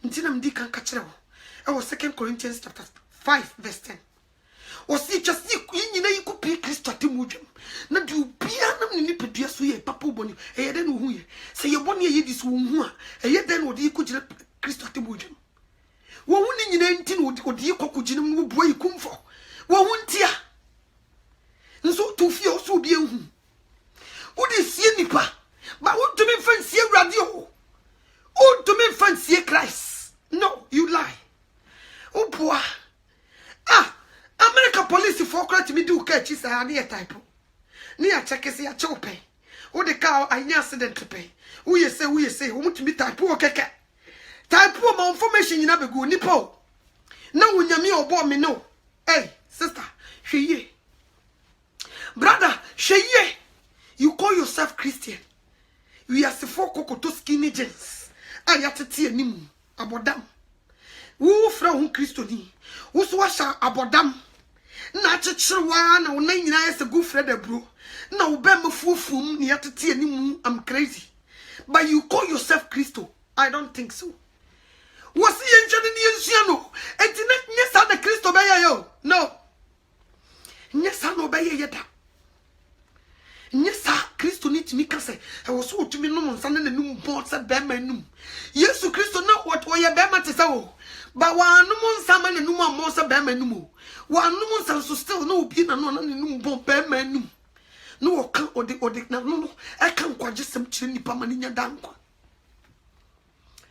until I'm kan ka kire wo 2 Corinthians chapter 5 verse 10 o si just nyina yi ko pre Kristo atemudwam na de obia nam ni pedua so ye papa oboni e ye den wo hu ye se ye boni ye dis wo hu a e ye den wo de ko gina Kristo atemudwam wo hu ni nyina nti no wo de ko ko gina mu bo yi kumfo wo hu ntia nso to fie o so obia hu wo de sie nipa ba wo to me fancy radio o to me fancy Christ no you lie o boa America police for credit me do catch is a near type. Near check is a chope. O the cow I accident to pay. We say, who want to be type poor keke. Type poor my information you never go nippo. Now when you me or boy me no. Hey, sister, she ye. Brother, she ye. You call yourself Christian. We are the 4 cocoa skinny jeans. I have to tear him about them. Who from Christo ni? Who swasha about them? na chichirwa na una nyina yese go freda bro na wo be mfufum ne yatete animu. I'm crazy, but you call yourself Christo? I don't think so. Was he enjoying the Anciano? And yes, I'm the Christo by yo. No, yes, I know by yet. Yes, sir, Christo need to make us say, I was so to me no son and the new boards at Bemanum. Yes, so Christo know what way a Bemat is all. But one no one summon and no more monster Bemanum. One no one so still no be no new bomb Bemanum. No, can't or the no, I can't quite just some chilly pamania danko.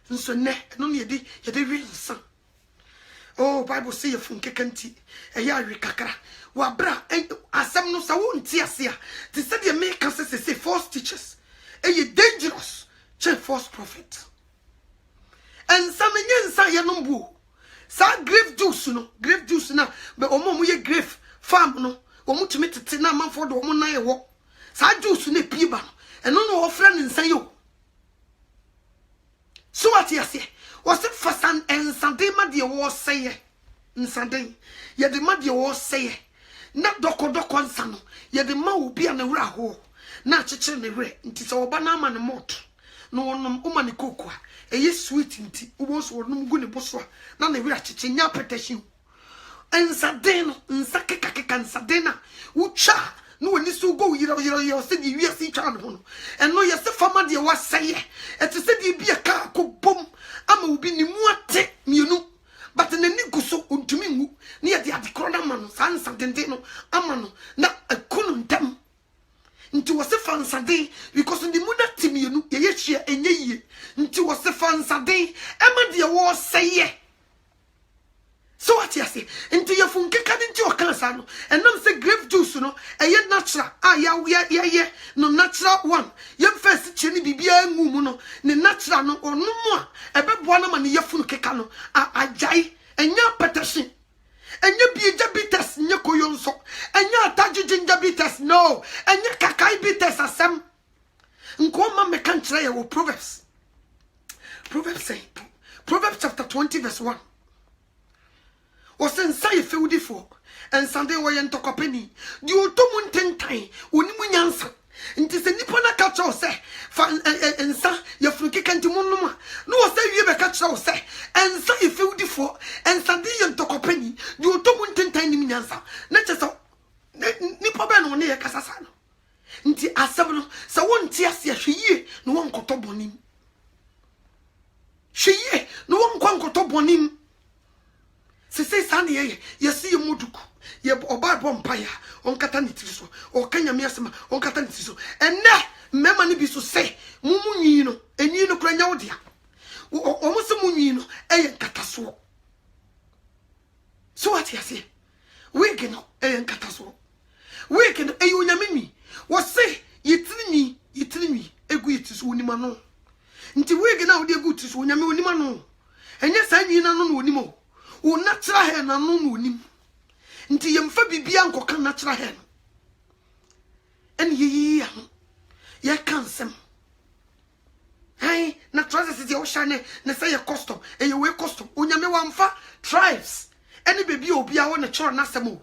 And so, ne, no, you did real son. Oh, Bible say you from Kekanti, a yari kakara. Wabra, and as some no sound teasia. They said you make us say false teachers. And you dangerous, check false prophet. And some yen say ya numbu. Sa grave juice no, grave juice na, but omo ye grave farm no. Omo to meet it na man for the woman na ye walk. Sa juice ne piba, and no friend in say yo. So what you say? Was it for San and Sunday Madia was say? In Sunday, ye the Madia was say. Not doko sano, ye the ma will be an raho. Not chichen the red, it is our banana and mot. No one umani cocoa, a ye sweet in tea, who was or no good boswa, none of ratchet in your protection. And Sadeno, and Sakaka Sadena, Ucha. No one is to go, you said you see each other. And no, yes, the farmer dear was say, it is said you be a car, cook boom. I'm will be more take me, you know. But in the Nikuso, Untumingu, near the Adicronaman, San Santentino, Amano, not a couldn't them. Into was a fan Sunday, because in the Muna Tim, you know, yes, ye, and ye, into was a fan Sunday, Emma dear was say, so what you say? Into your phone, get into your cancer, and not say grave juice, no, a yet natural. Ah, yeah, no natural one. Young first chinny be a muno, the natural no or no more. A bed one man, your phone kekano, a jay, and your petition. And you be a jabitas, Nyokoyonso, and your tajin jabitas, no, and your kakai bitas as some. Nkoma me can't try your Proverbs. Proverbs say, Proverbs chapter 20, verse 1. Was inside field for and Sunday way and talk a penny. You don't want 10 times when you answer. And tis a nippona catch or say, and sa your fluky can't monoma. No, say you ever catch or say, and say field for and Sunday and talk a penny. You don't want 10 times in answer. Not just so Nippoban on near Casasano. Nti asabno, so one tears ya she no one cotobonim. She no one quancotobonim. Se say Sandy, you see a mutuku, ye oba bompire, on catanitiso, or Kenya Miasma, on catanitiso, and na memani be so say, Mumunino, and you know Cranaudia, almost a munino, and cataso. So what you say? We can and cataso. We can a unamimi. What say, ye tell me, a good is unimano. Until we get out the good is unimano. And yes, I need no. O natural hair na no nim nti yemfa bibia nkoka natural hair en ye cansem hey natural is your shine na say your custom e ye we custom onyame wamfa tribes any baby obi a wona choro na semo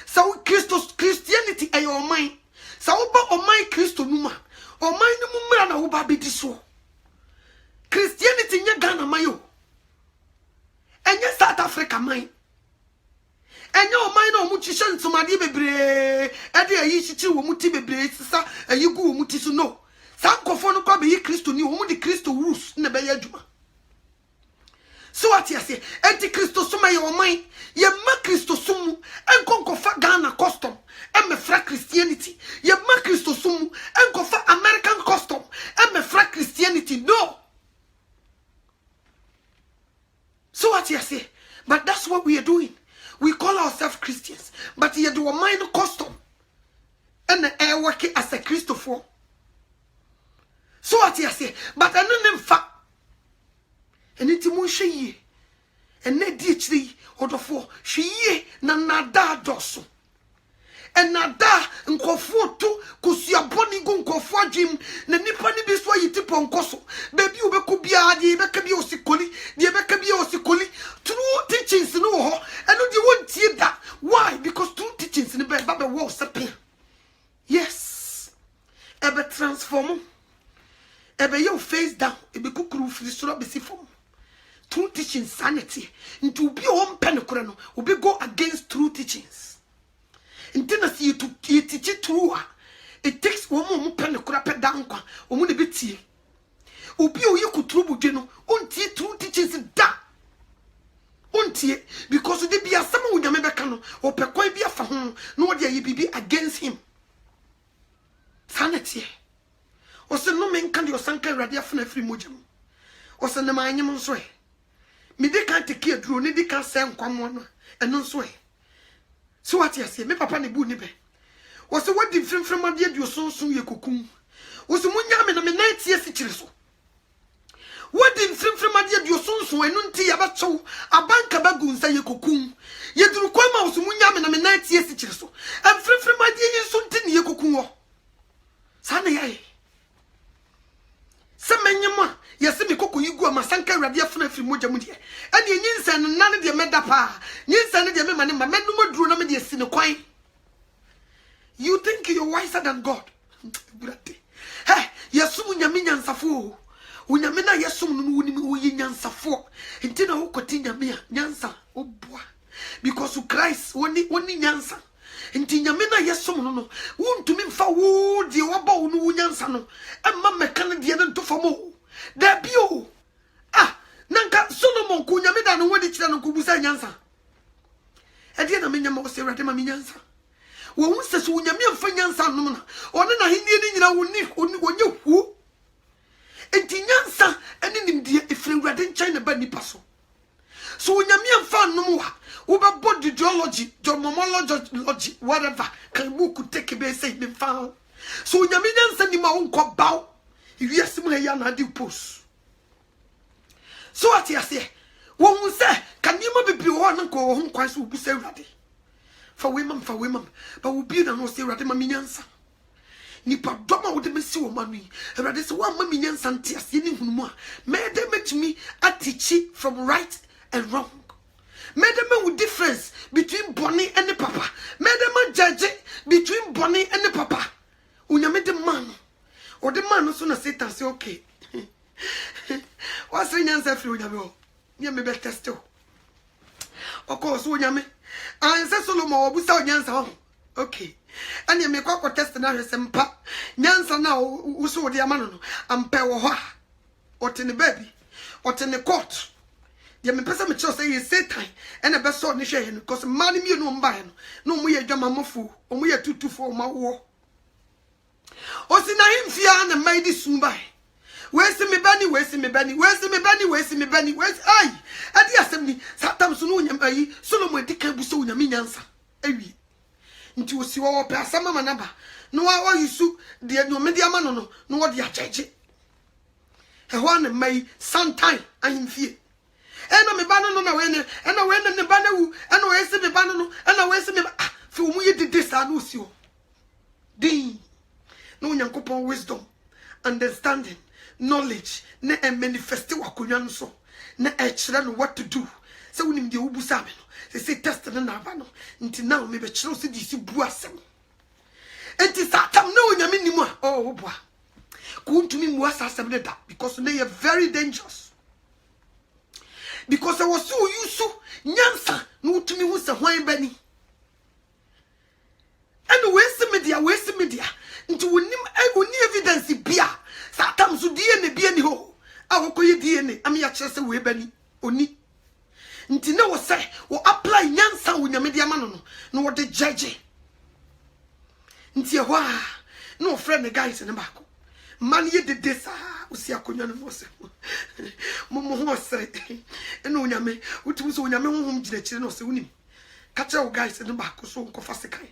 so Christianity e your mind so oba o mind Christo numa o mind no mura na oba bedi so Christianity nya Ghana mayo and yes, South Africa mine. And your mind on mutishan to my bebre, and there you should muti bebre, sir, and you go mutisu no. Some cofono come be Christo new, only Christo rules in the Bayajuma. So what you say, Anti Christo suma your mind, ye ma Christo sumu, and concofa Ghana custom, and me fra Christianity, ye ma Christo sumu, and confa American custom, and me fra Christianity, no. So what you say? But that's what we are doing. We call ourselves Christians, but you do a minor custom, and the air working as a Christopher. So what you say? But I know them fact, and it's more she, and ne ditch or the four she na nada dosso. And nada nkofo to kusia boni go nkofo adwim na nipa ni bi so yiti ponkoso baby obeko bia de beka bi osikoli de beka bi osikoli true teachings no ho eno de won tie da why because transform. Ebe you face down. Ebe kukuru free sura besi form. True teaching sanity. Into be on penokrano. Obe go against true teachings. Intena see you to teach it true. It takes one more penokra pe down kwa. Omu ne beti. Obi o ye kutrubu dweno. Untie true teachings da. Untie because they be asama unyame beka no. Opekwan bi afa ho. No de ye bibi against him. Sanity. Ose no men kan de osanka awrade afuna free mojam. Ose ne manyem nso e. Me de kan take aduro ne de kan se nkwamo no. Eno nso e. So what you say? Me papa ne bu ni be. Ose what di frem ade aduoso so ye kokum. Ose munya me na me 90 years kire so. What di frem ade aduoso so enu nti ya ba chew abanka ba gu nsa ye kokum. Ye duru kwa ma ose munya me na me 90 years kire so. Em frem ade ye so nti ne ye kokum wo. Sa na ye. Se menyema yesi me koko yigu amasanka awrade afuna free moja mu de. Ene nyinsa no nane de meda pa. Nyinsa ne de me mane ma menum aduro na me de si ne kwan. You think you're wiser than God? Hey, yesum nyame nyansafo. Unyame na yesum no woni me wo nyansafo. Enti na wo koti nyame a nyansa oboa. Because Christ woni nyansa. Enti nyame na yesum no wontumi mfa wo de woba wo no nyansa no. Emma meka ne de no tofamo. Da bio. Ah, nanka Solomon ko nyame da no wodi kira no ko busa nyansa. E de na me nyama wo se awrade ma me nyansa. Wo se so nyame amfa nyansa no na one na henie ni nyina woni wonye hu enti nyansa ene nimdie efre awrade nkyɛn na ba nipa so nyame amfa no wa wo ba body geology geomorphology whatever kan book take be say me fa so nyame nyansa ni ma wonko baw wiase mu ya na de post so ati ase wo hu se kanima bibiri ho na ko ho kwan so busa awrade fa we mam ba wo bi na no se awrade ma minyansa nipa doma wo de mesi wo manu awrade se wa ma minyansa ntia se ni hunumu a me de metimi atichi from right and wrong me de me with difference between Bonnie and the papa me de ma judge between Bonnie and the papa unyame de man o de man so na Satan say okay what's nyansa free unyame o nyame be test o of course unyame anse Solomon obusa nyansa ho okay anya me kwakọ test na hwese mpa nyansa na uso odi amano no ampa wo ho otene baby otene court ye me pesa me cho say Satan ena be so ne hwe no cause mani mi no mba no mu ye dwama mofu o mu ye tutufo ma wo o si na himfia na mai di sumba wesi me bani ai adi asem ni satam so no nyam ayi Solomon dika bu so nyam nyansa awi nti osi wo pe asama manaba no wa yusu de nyome de ama no wo de acheche he ho na mai sometime ahimfie ena me ba no na we ne ena we ne ba na wu ena we se me ba no ena we se me ba fi omu ye dede sa no osi o din no nyankopon wisdom understanding knowledge na manifest wakonwa no so na e kire no what to do se wonim de obusa me no se test na aba no nti now me be kire se di si bu asem enti satam na onyame nimu a oh boa ku ntumi mu asasem de da because they are very dangerous because I was so used nyansa no utumi hu se hwan bani and we media nti wonim evidence bia satam so DNA bia ni ho a wokoye DNA am ya kire se we bani oni nti na wo say wo apply nyansa wo nyame dia ma no no wo de judge nti e ho a no friend the guys ne baako man ye de desa usi akonwa no mo se mo ho sere eno nyame utim so nyame honhom gina kire no se wonim ka kire wo guys ne baako so nkofa sekan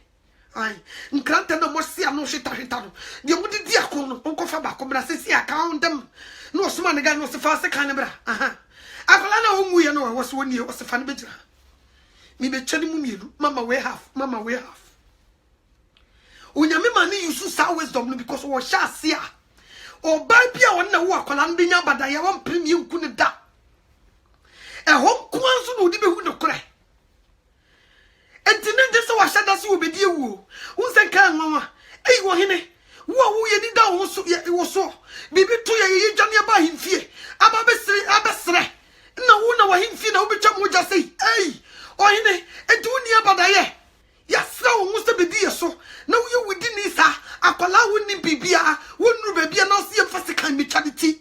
ai nkranta na mo se ano hweta no de mo de dia ko no nkofa baako bra se si account dem no so man guys no se fa sekan ne bra aha akola na omu ye no wo so woni wo se fa ne begira mi be twani mu mielu mama we have onyame mani yusu sa wisdom no because wo sha se a oba bia won na wo akola no benya badaya won premi nku ne da e ho kwanso no di behu ne kore enti ne de se wa sha da se wo bedi ewu unse kan nwa ei wo hene wo ye ni da wo so bibi to ye dwane aba himfie aba besre na wo na wa himfie na wo betwa mo ja sei ohine enti wo ni abadaye ya sra wo mo se bibi ye so na wo ye wudi ni sa akola wo ni bibia wo nuru bibia na so ye mfase kan mi twade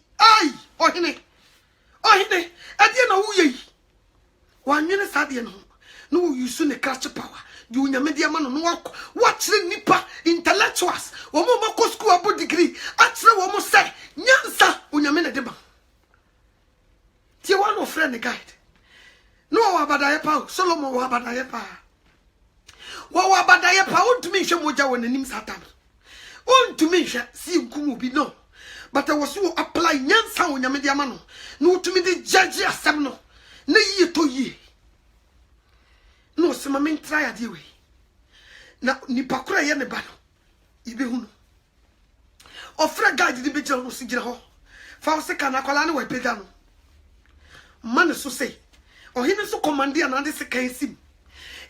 ohine ade na wo ye wa nwene sa de no no wo yusu ne crash power di unyame de ama no no wakire nipa intellectuals wo mo mako school abo degree atire wo mo say nyansa unyame na de ba ti one of friend guide no wa abadaye pa Solomon wa abadaye pa wa abadaye pa ontumi hwe moja wo nanim satan ontumi hwe si nkumu bi no but I was apply nyansa unyame de ama no no utumi de judge asem no na yi to yi no se ma men try ade we na nipa kura ye ne ba no ibe hu no ofra guide ni be jira no sigira ho fa o se kana kwala ne wa pega no man so say ohine so commande na de se kan sim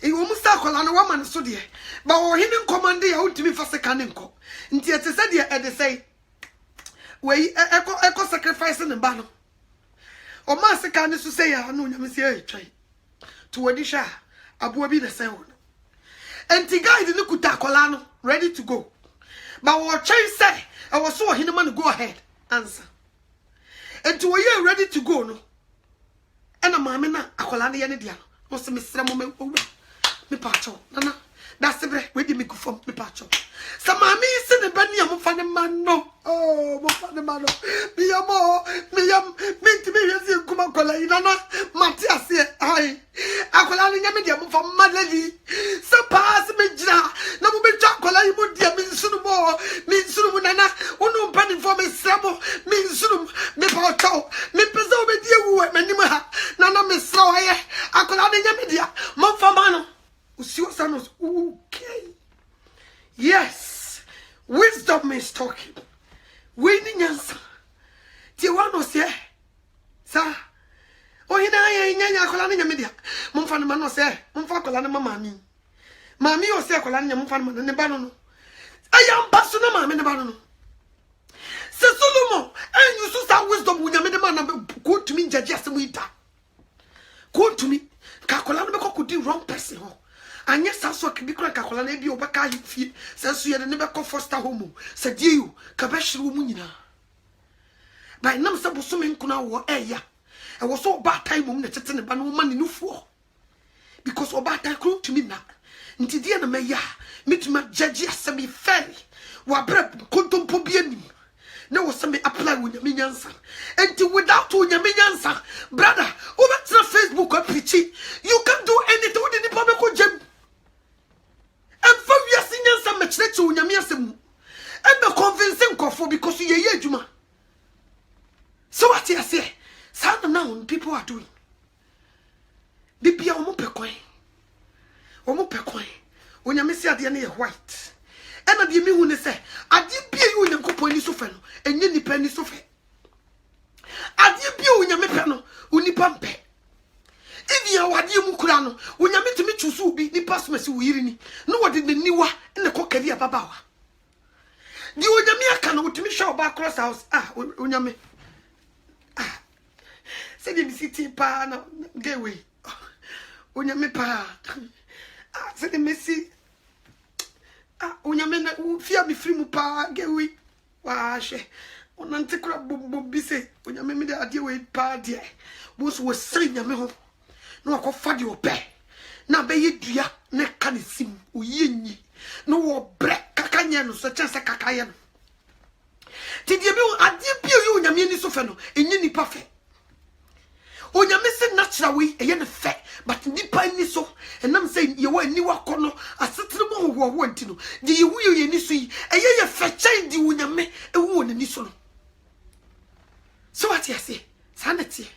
e wo musa kwala no wa man so de ba ohine commande ya utimi fa se kan nko nti ete se de e de say we eko sacrifice ne ba no o ma se kan so say ya no nyame se e twai to wadi sha abuwa bi na say wo enti guide ni kuta kola no ready to go but wo chen say I was so him man go ahead answer enti wo ye ready to go no ena maame na akola na ye ne dia no se mesra mo me pacho nana that's bre we di me go from me pacho sa maame se ne bani am fa ne man no mo fa ne man no mi yam minti me yesi kuma kola ina na mati ase ai akola ni nyame dia mo fa madali sa pass me jira na mo be twa kola yi mo dia mi nsunu mo nana onu mpa ni for me sramo mi nsunu me pacho me pesa o be die wu manim ha nana me sra o ye akola ni nyame dia mo fa man no usiwo sanos okay. Yes, wisdom is talking. We ni nyansa. Ti wano se. Sa. O hina ye nyanya kola ni nyame dia. Momfa ne ma no se. Momfa kola ne mama mi. Mami o se kola ne momfa ne ba no no. Ayam basu na mama ne ba no no. Se Solomon, and you so sa wisdom wo nyame de ma na go to me judge asem ita. Go to me. Ka kola no be ko di wrong person ho. Anya saso kibikura kakola na bi obaka hifie saso ye ne be ko foster home sa diu ka be hire mu nyina by nam se boso me nkuna wo eya e wo so ba time mum na tete ne ba no ma ne nufuo because oba time kru to me na nti die na meya mituma judge asemi fair wa bre kontompo bi anim na wo se me apply wo nyame nyansa enti without wo nyame nyansa brother over to Facebook or preaching you can do anything with the public ko jam and for we are singing some mechre to nyame asem and be convincing kofo because you ye adwuma so what you say some now people are doing bibia omo pekwan onyame si ade na ye white and the me hu ne say ade bia yu nyankopon ni so fe no enye nipa ni so fe ade bia onyame pe no unipa mpe if you are the mukura no onyame timi chusu bi ni pasmasi wo yiri ni no wode ne niwa ne kokari ababawa di onyame aka no timi hwa oba cross house onyame se de city pa na gewe onyame pa se de mesi onyame na fia bi free mu pa gewe wa hwe onante kura bom bi se onyame me de ade we pa de wo so wo sere nyame ho no akofa de ope na be yedua ne ka ne sim oyenyi no wo bre kakanye no so chese kakaye no ti de bi ade bi o onyame ni so fe no enyi ni pa fe onyame se natural way eye ne fe but nipa ni so enam say ye wa ni wakono asetre mo wo nti no de ye wu ye ni so yi eye ye fe chen di onyame ewu ni so no so what you say sanity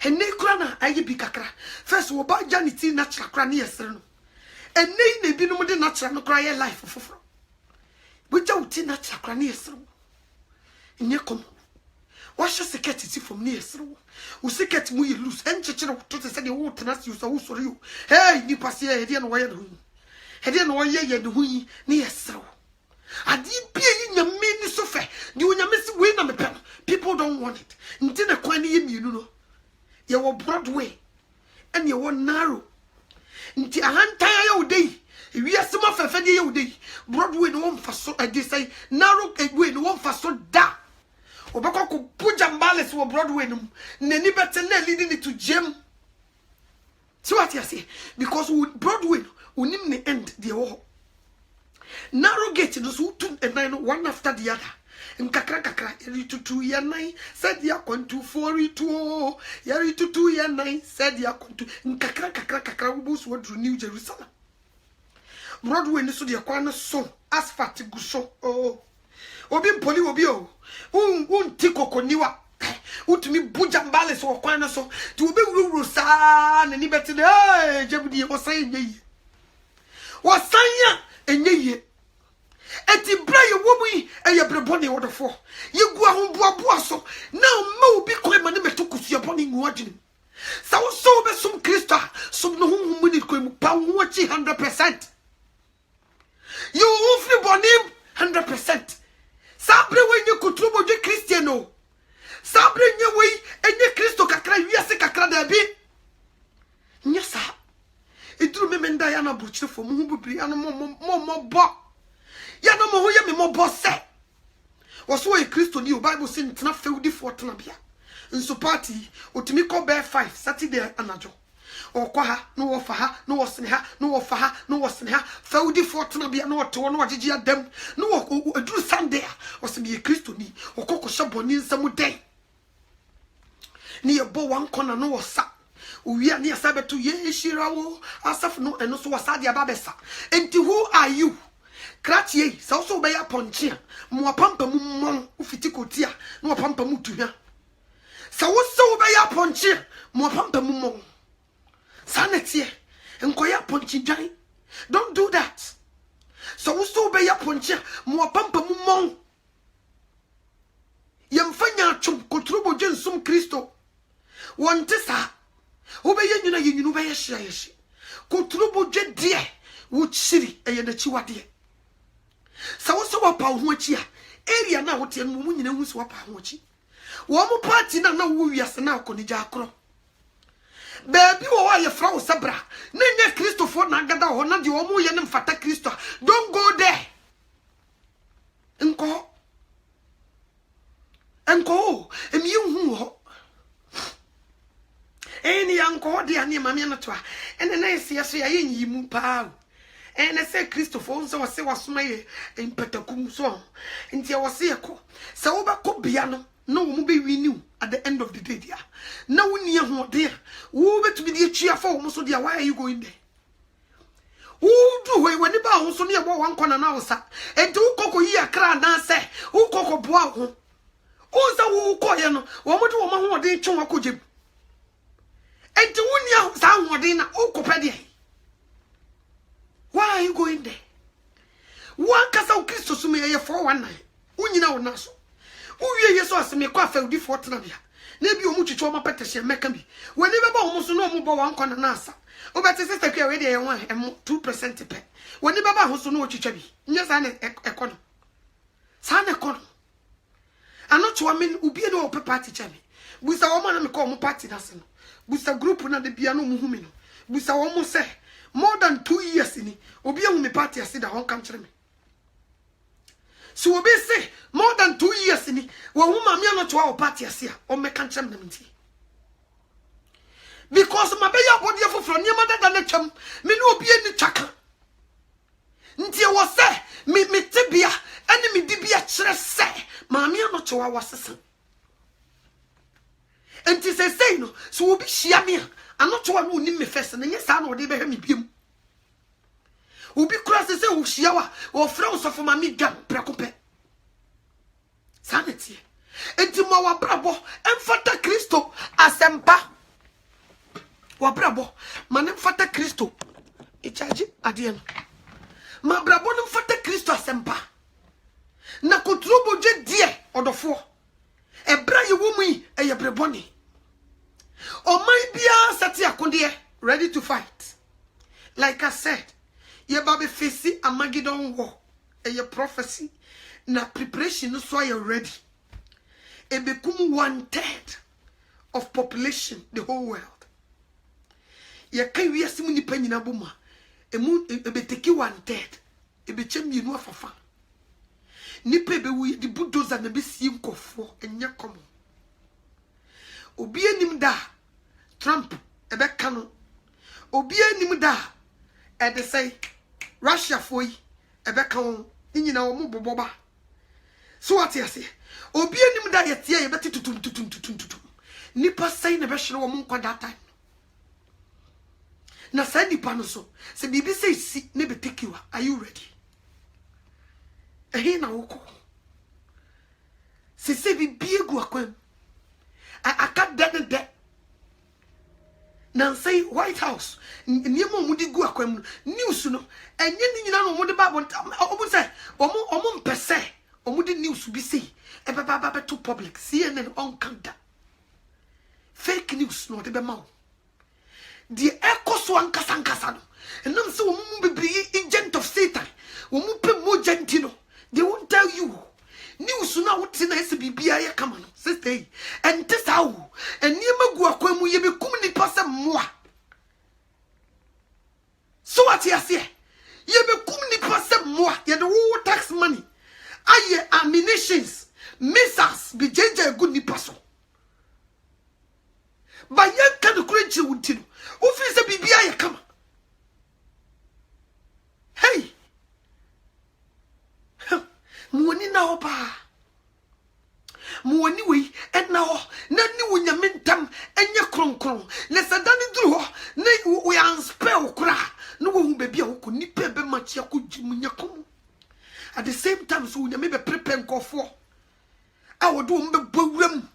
ene kura na aye bi kakra first wo ba janity natural kura ne yesere no ene na bi no mo de natural no kura ye life foforo bo ja uti natural kura ne yesere nye kom wa hye seketi ti fom ne yesere wo seketi mu ye loose enchechire wo to se de wo tena si so wo sori yo hey ni passe ye de no wo ye no hu he de no wo ye ye de hu yi ne yesere ade bi yi You miss win na me pen. People don't want it. Nti na kwan ye mienu no. Ye wo Broadway. And ye wo narrow. Nti ahantan ya wo dey. Wi asema fefe dey wo dey. Broadway no won fa so dey say narrow way no won fa so da. Obekọ ko puja mbales wo Broadway no. Nani bete na leading it to gym. See what you say? Because with Broadway unim ne end the wo. Narrow gate no so two and one after the other. Nkakra kakra yari tutu ya nine said ya kwantu 42 yari tutu ya nine said ya kwantu nkakra kakra ubus wodru New Jerusalem. Broadway ni so de kwa no so asphalt gu so oh obi mpoli obi o unti kokoniwa utumi buja mbale so kwa no so ti obi wuru sa na ni beti de jebudi wosan enye eti bra ye womu eye breboni wodofo ye gu ahomboaboa so na ma obi koi ma ne metokusu ye boni nguadwene sa wo so be sum Kristo sum no humu ni koi mu pa wo chi 100%. You won't free boni 100%. Sabre we nye kutubo je Christiano. Sabre nye we enye Kristo kakra wiase kakra da bi. Nya sa. Eduru memenda ya na buchire fo mu bibiri ya no mo bo. Ya no mo ho ye me mo bo se. Woso e Kristo ni o Bible say ntena feudi for tena bia. Nso party otimi ko be 5 Saturday anajo. Okwa ha no wo fa ha no wo sene ha no wo fa ha no wo sene ha feudi for tena bia no wo to no wagege adam no wo eduru Sunday wo se be Kristo ni okoko shaboni nsam den. Ni ye bo wan kona no wo sa. Uwia ni asabetu ye shirawo asaf no eno so wasade ababesa. Enti who are you? Kratie sa so be ya ponche mo pampa mu mon ufiti kotia no pampa mu tuya. Sa wo so be ya ponche mo pampa mu mon. Sanetie enkoya ponche dwan. Don't do that. Sa wo so be ya ponche mo pampa mu mon. Yemfanya chum kotrubo jensum Kristo. Wonte sa obeye nyina yenyinu be yehia yehi kotrubo dwe de wo chiri eye na chiwade sa wo so wapa ho achi a area na wote no mu nyina hu so wapa ho achi wo mu party na wo wiase na akonija akro baby wo wa ye fra wo sabra na nya Kristofo na agada ho na de wo mu ye ne mfata Kristo don't go there enko emi hu ho eni yanko de ani mame no to a ene na ese so ya yin mu pa ene se Kristofo nso wose wasoma ye empatakum so ntia wose yeko se wo ba ko bia no na wo mu be winiu at the end of the day dia na woni ho de wo betumi de atwa fa wo so dia why are you going there wo do we wani ba ho so ne yebo wan kona na wo sa enti wo kokko yi akra na se wo kokko boa ho wo sa wo koye no wo mo de wo ma ho de twa ko jeb enti wunia sa hodin na okopede. Why are you going there? One kasa o Kristo sume ye 419. Unyina wo naso. Uwie yeso aseme kwa feudi fortna bia. Na bi omu twitwo ma petehye meka bi. Wani beba omu so no omu bo wan kona na asa. Obete sister kwa we de ye wan 2% pe. Wani beba ho so no twitwa bi. Nya sa na ekono. Sa na ekono. Ano to amen ubi e do pe party chame. Busa wo ma na me ko omu party na se no. Busa group na de bia no muhumi no. Busa wo mo se more than 2 years ni obi ehun me party asida hon kam kire me. So obi say more than 2 years ni wo hu ma me no to our party asia o me kan kire me nti. Because my be ya body afofro niam dada na twam me no obi ani twaka. Nti wo se me tibia ene me dibia kire se ma me no to wa wasesa. Enti say no so obi hia me anoto wa no ni me first na nya sa na ode be hwe me biem obi kura say wo hia wa wo fra usofo ma me gam prekope saneti enti ma wa brabo emfata Kristo asempa wa brabo ma ne mfata Kristo e charge ade no ma brabo ne mfata Kristo asempa na kotrobo je die odofo ebra ye wo mu yi eye breboni o my bia sati akonde ready to fight. Like I said, ye baby facing Armageddon war. A prophecy na preparation so you ready. It become 1/3 of population the whole world. Ya kai wi asimu nipa nyina boma. Emu ebeteki 1/3. Ebechem yenu afafa. Nipa ebewu di bulldozer na besie nkofo enye komo. Obi anim da Trump ebeka no. Obi anim da e de say Russia foi ebeka won nyina wo boboba. So what you say? Obi anim da ye tie ye beti tutum. Nipa say na be hwere wo nkwa that time. Na say nipa no so. Se bibi say si ne be take you. Are you ready? Ehe na woko. Se bibi egu akwam. Aka de. Na say White House. Niemo mudi gu akwam news no. Enye ni nyina no mudi ba bon. Omo say omo mpese. Omudi news be say ebe to public CNN on counter fake news no de be ma the echo so ankasa no enam say omu be agent of Satan omu pe mo gentino they won't tell you news na wote na ese bibia ye kama no sister and this how eniema gu akwamu ye be kum ni pase moa so what you say ye be kum ni pase moa ye the whole tax money aye ammunitions missiles be jeje good ni paso ba yanka de krenchi wuntino ofi se bibia ye kama hey muoni na oba muoni we na ho na ni wonyame ntam enye kronkron le sadani duru ho na we anspell kura no wo hu bebia wo ko nipa be machi akogyimunya kom. At the same time, so you may be preparing for. I would do bowram.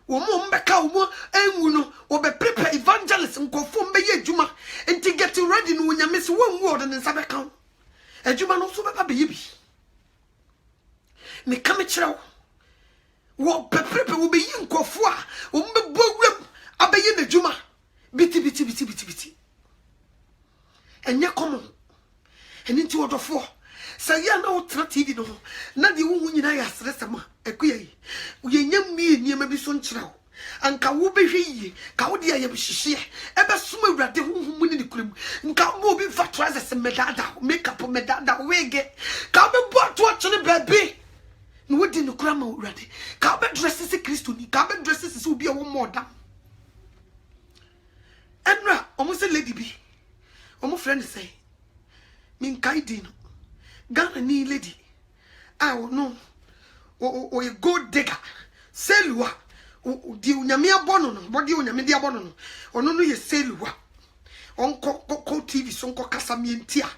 Woman beka woman and you or be prepare evangelist and conform by ye juma and to get you ready when you miss one word and in Sabacount. A juma no so baby. Me come at you. What prepare will be in Kofua, be bowram, abay in the juma. Biti. And ya come and into order 4. Say ya na otra TV no na de wo nyina ya sresama ekuye ye nyam mi niam bi so nkyerɛw anka wo behwe yie ka wo de ayem hyehye ebe soma awurade honhom ni kuram nka mo bi fa trousers medada makeup medada wege ka be bo to kyene baby no wodi ni kuram awurade ka be dresses Kristo ni ka be dresses obi a wo moda enra omo se lady bi omo friend say min kaidi no Ghana ni lady. No. O a gold digger. Selua. Di unyame abono no. Body unyame di abono no. Ono no ye selua. Onko TV so onko kasa mientia.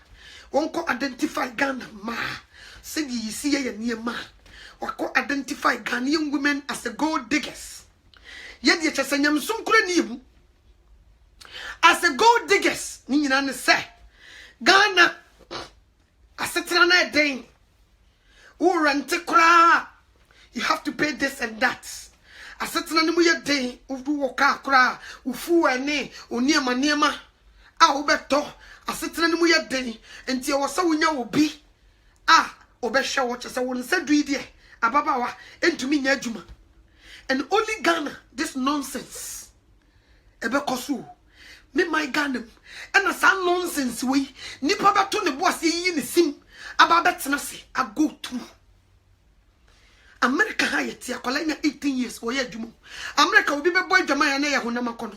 Onko identify Ghana ma. Say you see ye niema. Wako identify Ghanaian women as the gold diggers. Yet ye chese nyam sunkure ni mu. As the gold diggers. Ni nyina ne say. Ghana asetra na den o rent kra you have to pay this and that asetra ne mu ye den o du wo ka kra ufu ene oniema a wo beto asetra ne mu ye den enti e wo sa wonya obi o be hwe wo chese wo nsa du ide ababawa entumi nya adwuma and only Ghana this nonsense ebe koso me my Ghana and a some nonsense we nipa beto ne boss yi ne sim aba betena se I go through America hayeti akola nya 18 years o ye adwuma America obi be boy dwama ya na ye honam akono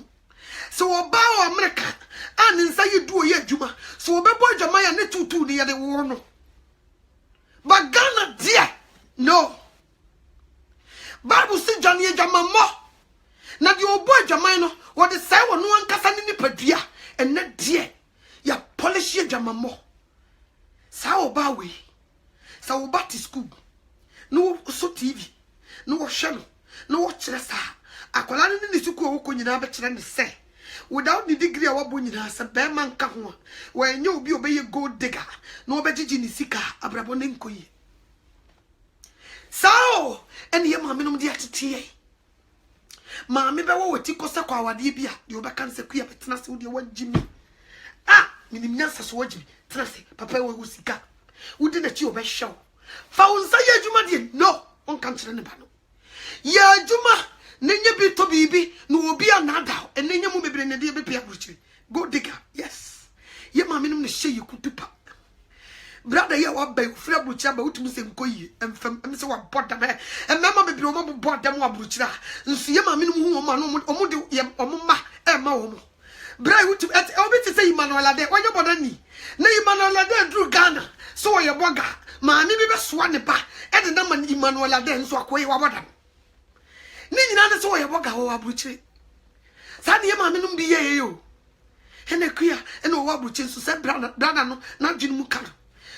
so oba o America an nsa ye du o ye adwuma so obe boy dwama ya ne tutu ne ye de wo no but Ghana dear no Bible say John ye dwama mo na de obo adwama no wo de sai wo no ankasa ne nipadua enne die ya polish ye dwama mo sa oba we sa oba ti school no so TV no wo hwe no wo kire sa akola ne ne suku wo ko nyina be kire ne se without the degree wa bo nyina sa be man ka ho wa enye obi obeye gold digger no obegigi ni sika abrabo ne nkoyi sao ene ye maame no de atete maame be wo wati kosa kwa wade bia de obeka nse ku ya betena se wo de wagimi minim nyansa so wagimi tena se papa wo sika wudi na chi obehwe Found say Juma did no on country in the panel. Ya Juma, Nenya be to be no be another, and then you will be in the DB. Go digger, yes. Ye mammy, the share you could do. Brother, you are by Fred Butcher, but to say Goy, and from so what bought them, and Mamma be Roma bought them one butcher. And see my minimum woman, Omudu, Yamma, and Mahomo. Bray to at Obit to say Manuela de or your body. Nay, Manuela de drew Ghana, so your bugger, my name is Swanepa, and the number Manuela den so a quay or madam. Nina so your bugger or butcher. Sandy, my minimum be you. And a queer and no wabuches to say Brana, not Jim Mukar.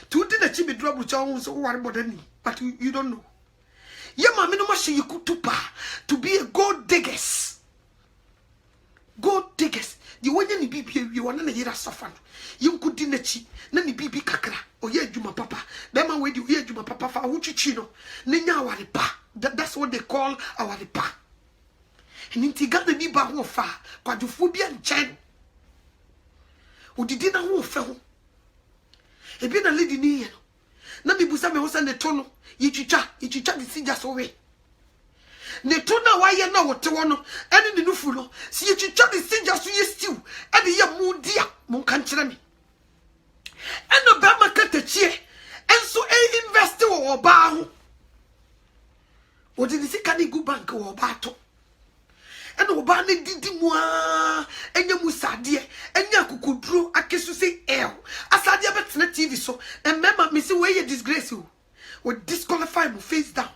Two did a chibi drop with Jones or what about any, but you don't know. Yama machine you could to be a gold diggers. Gold diggers. The one you be you want to hear us suffer. You could dinner chi, Nanny Bibi Kakra, or ye Juma Papa. Then I wait you hear Juma Papa for Uchichino. Nina Waripa. That's what they call our ripa. And in Tigana Niba Wofa, Quadrophobia and Chen. Who did not know fell. E be na lady ni ye no na me busa me ho se ne to no ye twitwa the sija so we ne to na wa ye na wote wo no ene ne nufu no si ye twitwa the sija so ye stew ene ye mu dia mo kan kire me eno ba makatachie enso e invest wo oba ho odi ni sika ni go bank wo oba to ene oba ne didi mu a enye mu sade enya kokuduro akesu se el asade betena TV so and mema me say we disgrace you we disqualify mu face down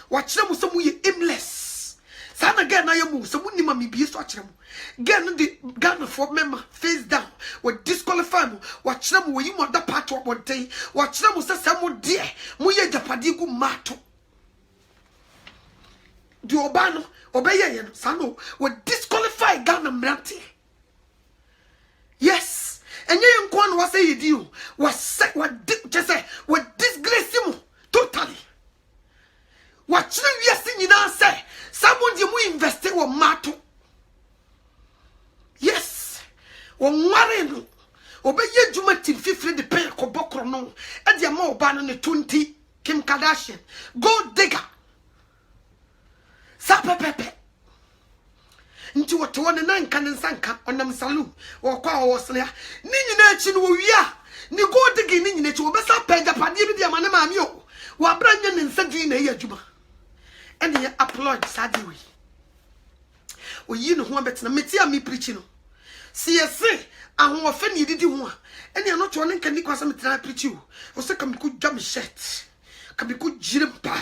wachira mu so mu ye aimless sana again na ye mu so mu ni ma me bie so achira mu again the Ghana for mema face down we disqualify mu wachira mu we yi mu da part of body wachira mu se samo de mu ye japade gu mato di obano obeye ye no sano we disqualify Ghana mrante. Yes, and you inquire what say you do was just say what disgrace him totally. What you are seeing now say someone you invest in mato. Yes, or marine obey Juma team 50 the pay kobokro no and the more ban the 20 Kim Kardashian gold digger. Sapa pepe. Nti wote wona na nka ne nsanka onam salu wo kwa wo sele ni nyina chi no wia ni gold gi ni nyina chi wo besa pega pade bi dia mane maami o wo abranya ne nsadui na ya adwuma ene ya applaud sadiwi o yi no ho betena meti a me preach no si yese ahwo fe ni didi ho a ene ya no to ne nka ni kwasa metena preach o se kam ku dwa me shirt kam ku jirimpa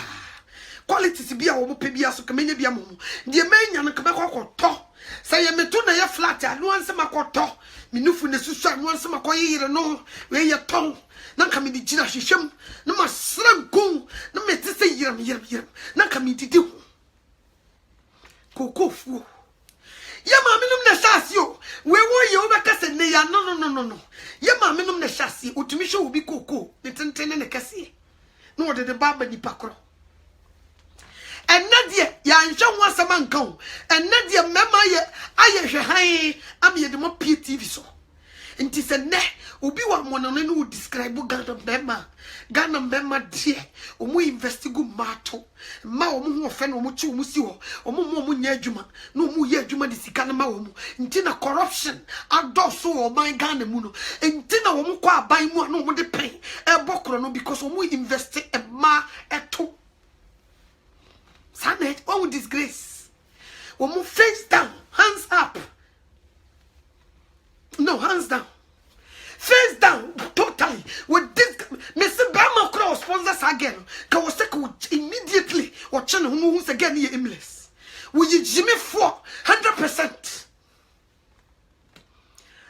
qualities be a woman pay be as a community be a mum. The man and Kabako to say a metuna ya flat, and once a macoto, Minufu Nesusa, once a macoy, no, where your tongue, not coming the Gina Shisham, no more slam goon, no me to say yam, not coming to do. Coco fool. Yamaminum Nashasio, where were you? Because they are no. Yamaminum Nashasi, Utumisha will be coco, the 10 and a cassie. Nor did the barber di pacro. And Nadia, yan show once a man come, and Nadia Mamma, I high, I'm ye the more TV so. And tis a ne, ubi one who describe Ghana Bema, dear, or we investigo mato, Mao mu offend or muchu musio, or mumu yajuma, no mu yajuma de Sikana Mao, intina corruption, outdoor so or my Ghana muno, and tina omukwa buy more no more the pay, a bokrono because we invest a ma at two. Sanet, oh disgrace. When face down, hands up. No, hands down. Face down, totally. With this, Mr. Bama Cross sponsors again. Kawaseko immediately. Or channel who's again here aimless. Will you Jimmy 100%?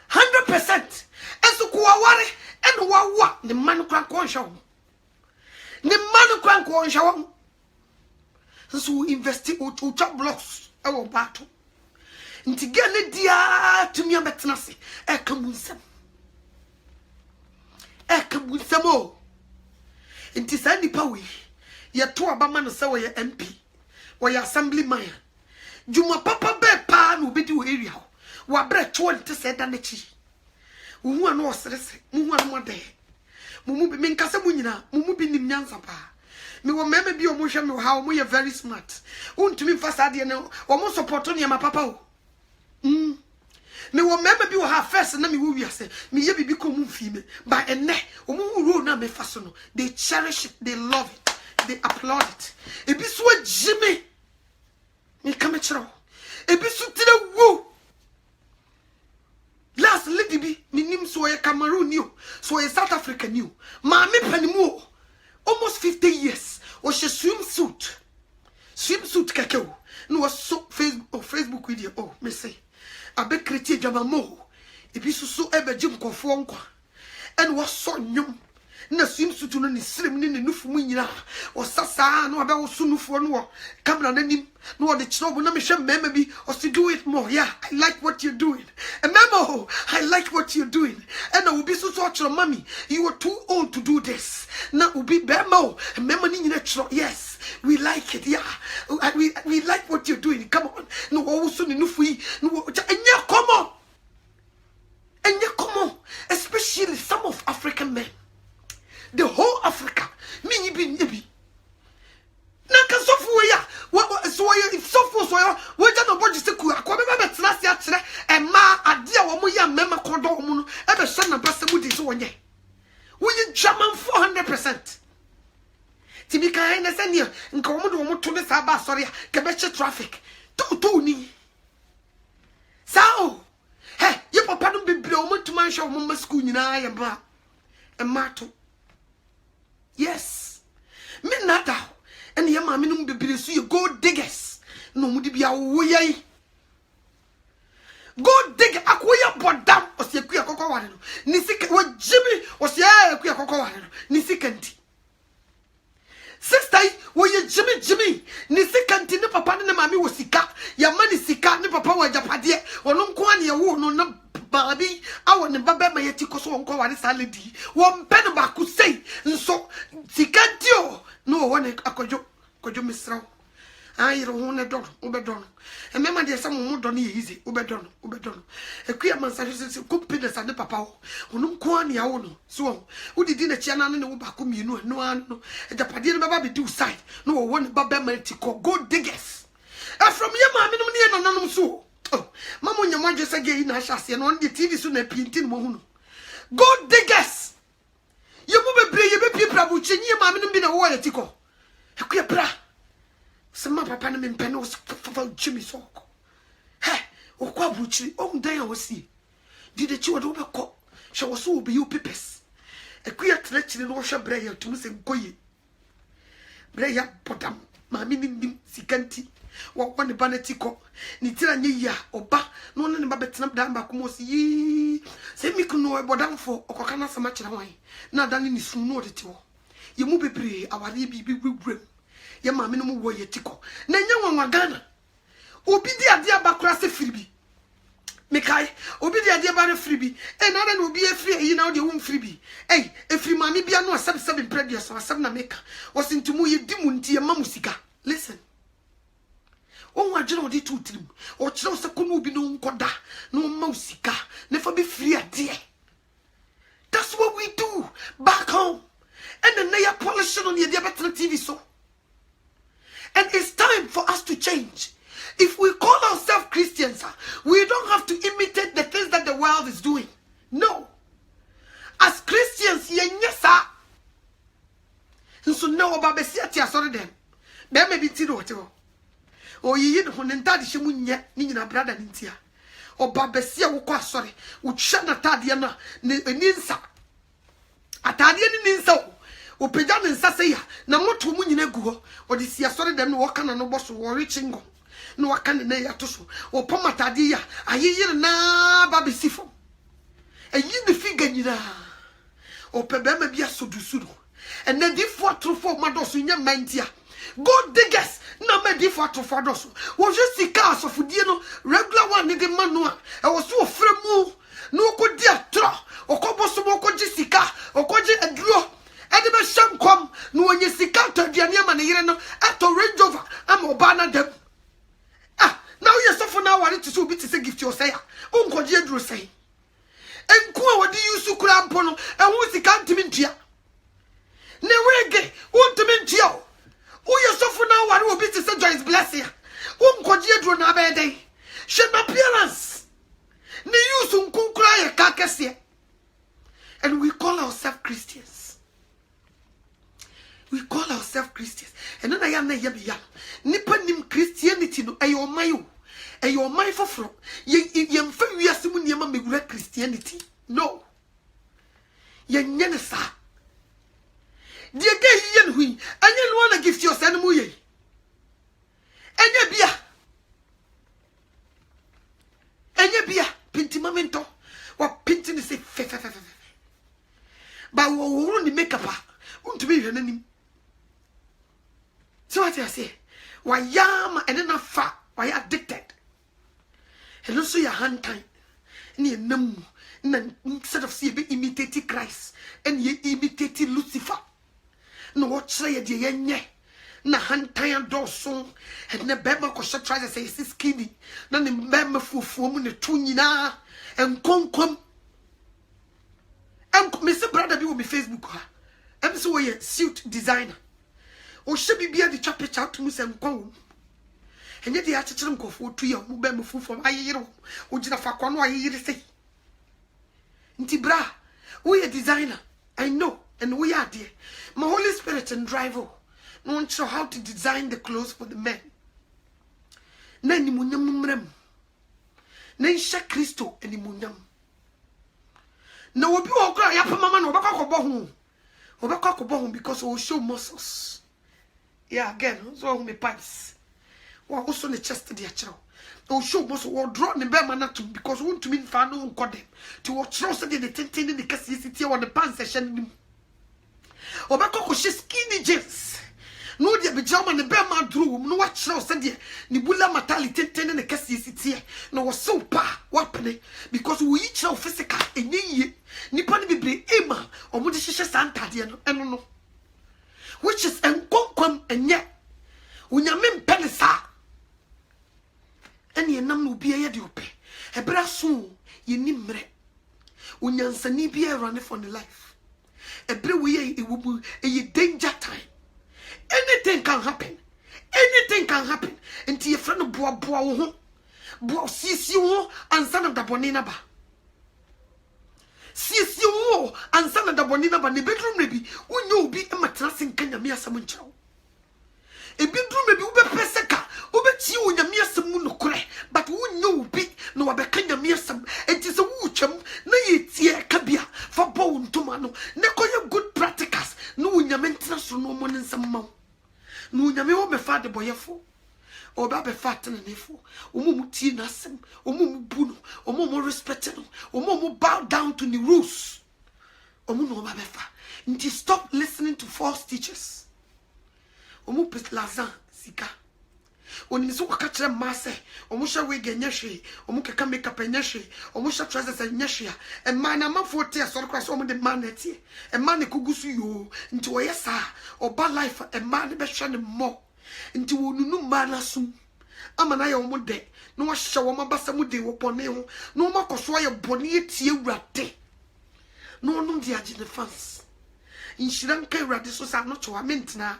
100%. And so kuawari and wawa the man crank one show. The man crank one show. So investi ucha blocks our battle. Nti gane dia to me abetena se e kamunsam o nti sa nipa we ye to abama no se we MP we assembly man Juma papa be pa no be di we area wa bre to nti se da na chi hu anu osrese hu anu de mumu bi menkasa mu nyina mumu bi nim nyansa pa me wo meme bi o mo hwe me how mo ye very smart untumi mfa sa de no o mo support ne ma papa o me wo meme bi wo ha first na me wo wiase me ye bibi ko mu fi me ba enne o mo ro na me fa so no they cherish it, they love it, they applaud it. Ebi so agime me come chiro ebi so tire wo last lady bi minim so ye Cameroon new so ye South Africa new ma me panimu almost 50 years was she swimsuit keke no was so Facebook video me say abe kreti dwamamo ebi so ebe jim kofo nkwa and was so nyum na swimsuit no ni srem ni nufu mu nyina o sasa no abe wo so nufu no camera nanim no de chiro na me hwe mema bi o to do it more. Yeah, I like what you're doing. And memo, I like what you're doing. And I will be so chiro mommy, you are too old to do this. Na ubi memo, memo ni nyina chiro. Yes, we like it. Yeah, we like what you're doing. Come on. No wo so ni nufu yi no enya come on, especially some of African men. The whole Africa, me be na ka sofu ya so ya sofu so ya we ja no boji se ku akwa be betena se akere e ma ade a wo mo ya mema kodo mu no e be hye na basa mu di so wonye wo yi German 400%. Tibi kan na se ne nka wo mo do mo to ne sa ba sori ke be che traffic to ni sao he ye papa no bebre wo mo tuma hye wo mo school nyina ya ba e ma to. Yes, me nada. And your mammy no be you gold diggers. No mudi be a way. Gold digger, acquire but damn was your queer cocoa. Nisik what Jimmy was your queer cocoa. Nisikanti. Sister, were you Jimmy? Nisikanti, no papa and mammy was sika. Your money sika, no papa was japadia, or no quani a wool, no baby. I want to babba my etiko so uncle and salady. One pen back could say, and so sikantio. No one could you miss row. I don't want a door, Ubedon. And remember, there's some more done easy, Ubedon. A queer man says, good penis and the papa, who no quani own. So, who did a channel and no bacum, you know, no one, and the padilla baby do side, no one babba metiko, gold diggers. And from your mammy, no, so. Oh, Mamma, your mother just again, I shall see, and on the TV soon a painting moon. Gold diggers. You move a bray, you be people which your mammy been a water tico. A queer bra. Some of papa and penos for Jimmy Sock. Hey, or quabuchi, all day I was see. Did the child overcoat? Shall so be you pippers. A queer treachery in Osha Breyer to Miss Goye. Breyer Potam, my meaning Sicanti. What one the banetico, Nitira Nia, or ba, no one about snap down back most ye. Say me can know about down for or cocana so much away. Not done in this no to you move a pray, our baby grim. Your mammy no more ye tico. Nanya one Magana. Obi the idea about crassy freebie. Mekai, obi the idea about a freebie, and I will be a free, you know, the womb freebie. Hey, if free mammy be a no 7 previous or 7 maker was into mu ye dimunti a mamusika. Listen. Oh, I don't know two trim. Or Chelsea couldn't be no koda, no mousika, never be free a dear. That's what we do back home. And then they are polishing on the Diabetes TV so. And it's time for us to change. If we call ourselves Christians, we don't have to imitate the things that the world is doing. No. As Christians, yes, and so now about Bessia, sorry then. There may be Tiro. O ye ho ne ntade hye munye ni nyina brada ntia o babesia wo kwa sori wo hye na tade na ni nsa atade ni nsa o pega ne nsa se ya na moto mu nyina gu ho o de sia sori dem no wo kana no boso wo rechingo no wo kana na ya to so o poma tade ya ayeyire na babesifo eyi ne figa nyina o pebe ma bia sodusuru ene di fo trofo madoso nya mantia gold diggers na medi for doso wo je cars of die no regular one ni de manua e wo so ofremu no ko di atro okoboso mo ko ji sika okoji aduro e de be shamkom no onye sika to aduane ama ne yire no ato Range Rover ama obana dem now you suffer now want to so be to say gift your say unkoji aduro say enku a wodi yusu kura mpo no e hu sika ntimi ntua ne wege untumi ntio uye sofu na wari obi ti say Joyce Blessing unkoji edro na abede she na appearance ne use nkunkura ye kakese. And we call ourselves Christians. We call ourselves Christians. And then I am na yebia. Nipa nim Christianity no ayo mayo. Ayo mai foforo. Ye mfa wiase mu niema megura Christianity. No. Ye nyene sa. Die ge yen hui. Anya no na gift your son mu ye. Enya bia. Enya bia pinti mamento. Wa pinti ni se fe. Ba wo ni makeup untumi hwe nanim. So what I say? Wa yama and na fa, wa ya addicted. And also your hand time. Ni enam na instead of see be imitating Christ and ye imitating Lucifer. No what say ye yenye. Na hand time doso and na bema ko try to say is skinny. Na ni bema fufu mu ne tu nyina en konkom. Mr. Brother be on my Facebook. I'm so a suit designer. O she be the chop it out to me and go. And yet the attitude go for 2 years, who bear me food from a year, who did a fakon, why you say. Intibra, we a designer. I know, and we are there. My Holy Spirit and driver. No one show how to design the clothes for the men. Nani munyam. Nani shak Christo and the munyam. No, we be all cry up, Mamma, no back of Bohum. Or back of Bohum because we will show muscles. Yeah, again, so me pipes. Or also the chest of the child. Or show muscle or draw the bear manatu because we want to mean for no got them. To watch roasted in the tintin in the cassie on the pants session. Or back of she skinny jeans. No, dear, be German, the bear man drew, no watch roasted dear. Nibula matali tintin in the cassie city. No, was so pa, wapne, because we each know physical and ye. Nipani be ema or would she santa dear no which is enconquam and yet when you mean penisa and ye nam will be a diope a brasso ye nimre when you sani be a runner for the life a brewy it will be a danger time. Anything can happen until your friend of boa sees you and son of the bonina ba. Sis you and son of the bonina ba the bedroom maybe when you be a matras in Kenya Mia Samuncho. A bedroom maybe ube peseka, ube chiu in a Mia Samuno cre, but when you be no abe Kenya Mia Sam, it is a woochum, na ye tia kabia for bone to mano, nekoya good practicas, no in your maintenance no one in some mouth. No yame me father boyfo. O ba be fat na nefo omo ti nasem omo bunu omo respect no omo bow down to the rules omo no ba be fa nti stop listening to false teachers omo put lazan sika oni so ka kire ma se omo hwe we ganya hwe omo keka make up anya hwe omo hwe trousers anya hwe e man na mafo te so kwa so omo de man na tie e man ne kugusu yo nti wo yesa oba life e man be hwe ne mo nti wonunu mana sum amana ya omo de no wa hye wo mabasa mu de wo bone ho no makoso ya bone etie wurade no onum de agine fans inshiran kai wurade so sa no chowa mentina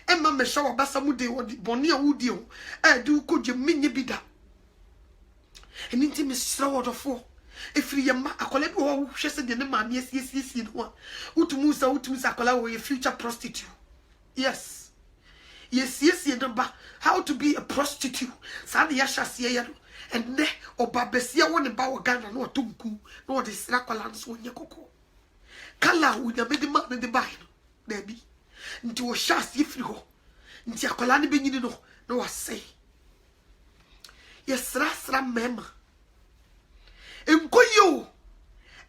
e ma me hye wo basa mu de wo bone a wudi ho e de ko je menye bida eni nti me sra wodofo efiri ye ma akola bi wo hwe se de ne ma me esi no utumu sa akola wo ye future prostitute. Yes. Yes, how to be a prostitute. Sani yasha siya and ne obabesia wone ba Uganda no tunku no de srakola nso nye koko. Kala unya medima ne de bai no. Debi. Nti wo sha sie firi ho. Nti akola ne benyini no no wasei. Yesra mema. Enkoyo.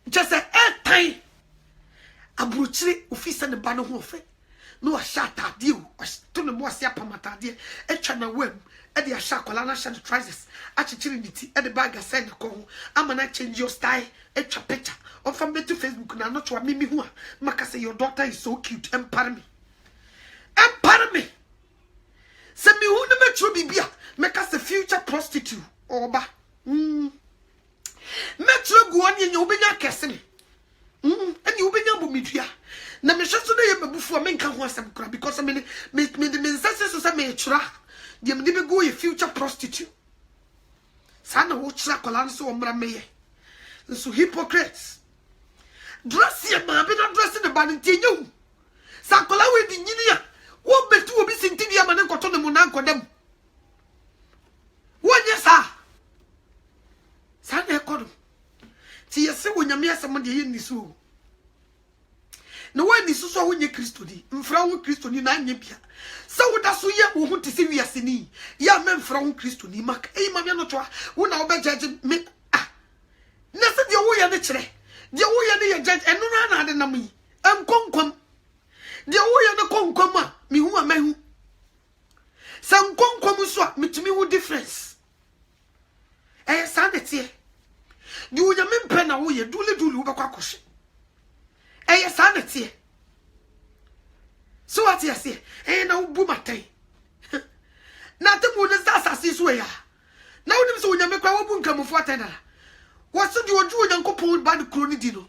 Just a time. Abruchiri ofisa ne ba no ho fe. No a shot at you, or to the more siapamata dear, a channel web, at the shakolana shan trousers, at the at the bag of send call. I'm gonna change your style, a picture, or from me to Facebook, and I'm not what Mimi who, Maka say your daughter is so cute, and pardon me. And pardon me. Send me who the metro be, make us a future prostitute, or ba. Metro go on in your benya castle. And you benya bumidria. Na me shaso na ye before men can want some crap because I mean, the senses of me tra. The never go a future prostitute. Sana watch la colanso ombra me. So hypocrites. Dress your man, be not dressing the banitinu. Sakola with the Ninia. What bet to be Sintinia man and cotton the Monanco them? What yes, sir? Sana codum. See, you say when you meet somebody in this room. No one is so when you Christodi, and Frau Christoni, nine yipia. So that's who you want to see we are sini. Ya men Frau Christoni, Mac, a mamma, when I'll be judging me. Ah, nothing the way of the tre. The way of the judge and no one had me. I'm conquam. The way of the conquama, me who am I. Some conquam swap me to me with difference. Eh, sanity. The way you men pen away, do little Lubacacosh. Eh, sanity. So what you say? Eh, no boomatay. Nothing would as this way. Now, them so you make a woman come of water. What's the you do and couple by the cronidino?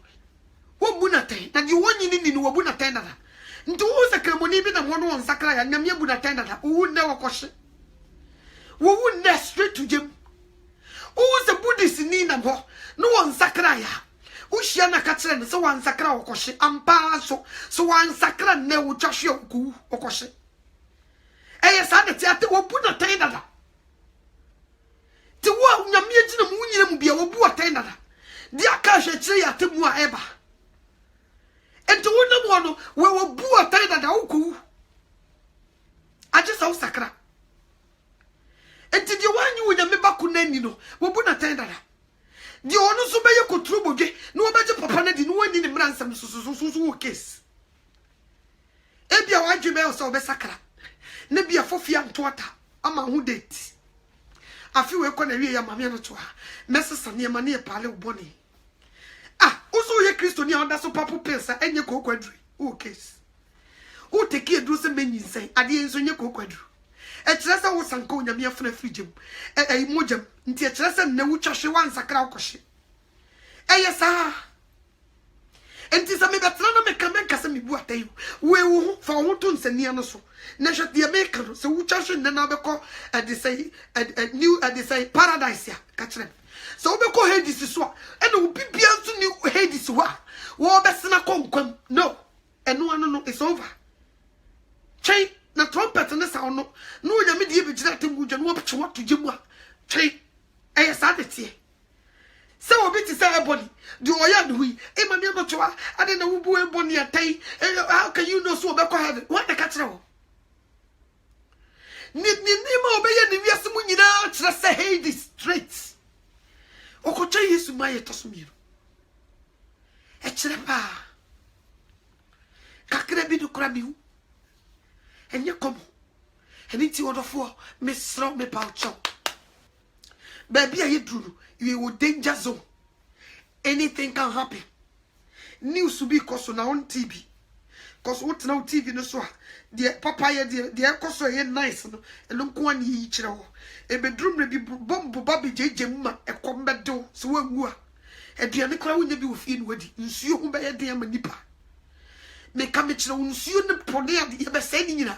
What bunate that you want you need in Wabunatana? Into who's a cremoni been a one sacra and Namia Bunatana, who would never question. Who would next straight to Jim? Who's a Buddhist in Nina? No one sacraya. Ushiana Catrin, so one sacra or coshe, ampaso, so one sacra ne uchashio goo or coshe. Eh, sanity at the Wabunatana. The one Yamian Munium be a Wabuatana. The Akasha tree at Timua Eba. And to one where Wabuatana Dauku. I just saw Sacra. And did you want you in a Mebakunenino, Wabunatana? The honor so by your contributor, no better papa did no one in the ransom so case. Ebia Wajibel saw the Sacra. Nebia Fofian Twata, ama who date. I feel we're going to read my mamma to her. Messes and near money a pile bonnie. Ah, also ye Christonia, that's a papa pensa and your co-quadri. Oh, case. Oh, take care, do some men say, I didn't in your co-quadru. A Tressa was Sanconia mere for a frigim, a mojum, until Tressa no chash once a crowcoshi. Eh, yes, ah. And tis a megatrana mecamica semi buate, where for Wontons and Nianoso. Nashat the American, so which I should never call at the say at new at the say paradise ya catch them. So we call Hades is what and will be beyond to new Hades what war best in a conquem no and no one no it's over. Chain na trumpet and the sound no yamidi vigilating wood and what to Jimwa. Chain a sanity. So a bit is a body. Do I know we? Emmanuel Notua, I didn't know who bonny a tay. How can you know so about heaven? What the catch now? Nimo obey the Yasamunina, just say Hades straight. O could tell you to my tosmir. A chrepa. Cacrebido crabu. And you come. And it's your four, Miss Strong me pouch. Baby, I drew. You will danger zone. Anything can happen. News to be cause on our TV. Cause what now TV no so. The papaya the cause so nice and don't go on each other. A bedroom may be bomb Bobby J. a combat door, so one. A dear Nicola will be within wedding. You see whom by a dear manipa. May come at your own soon upon the Abassadina.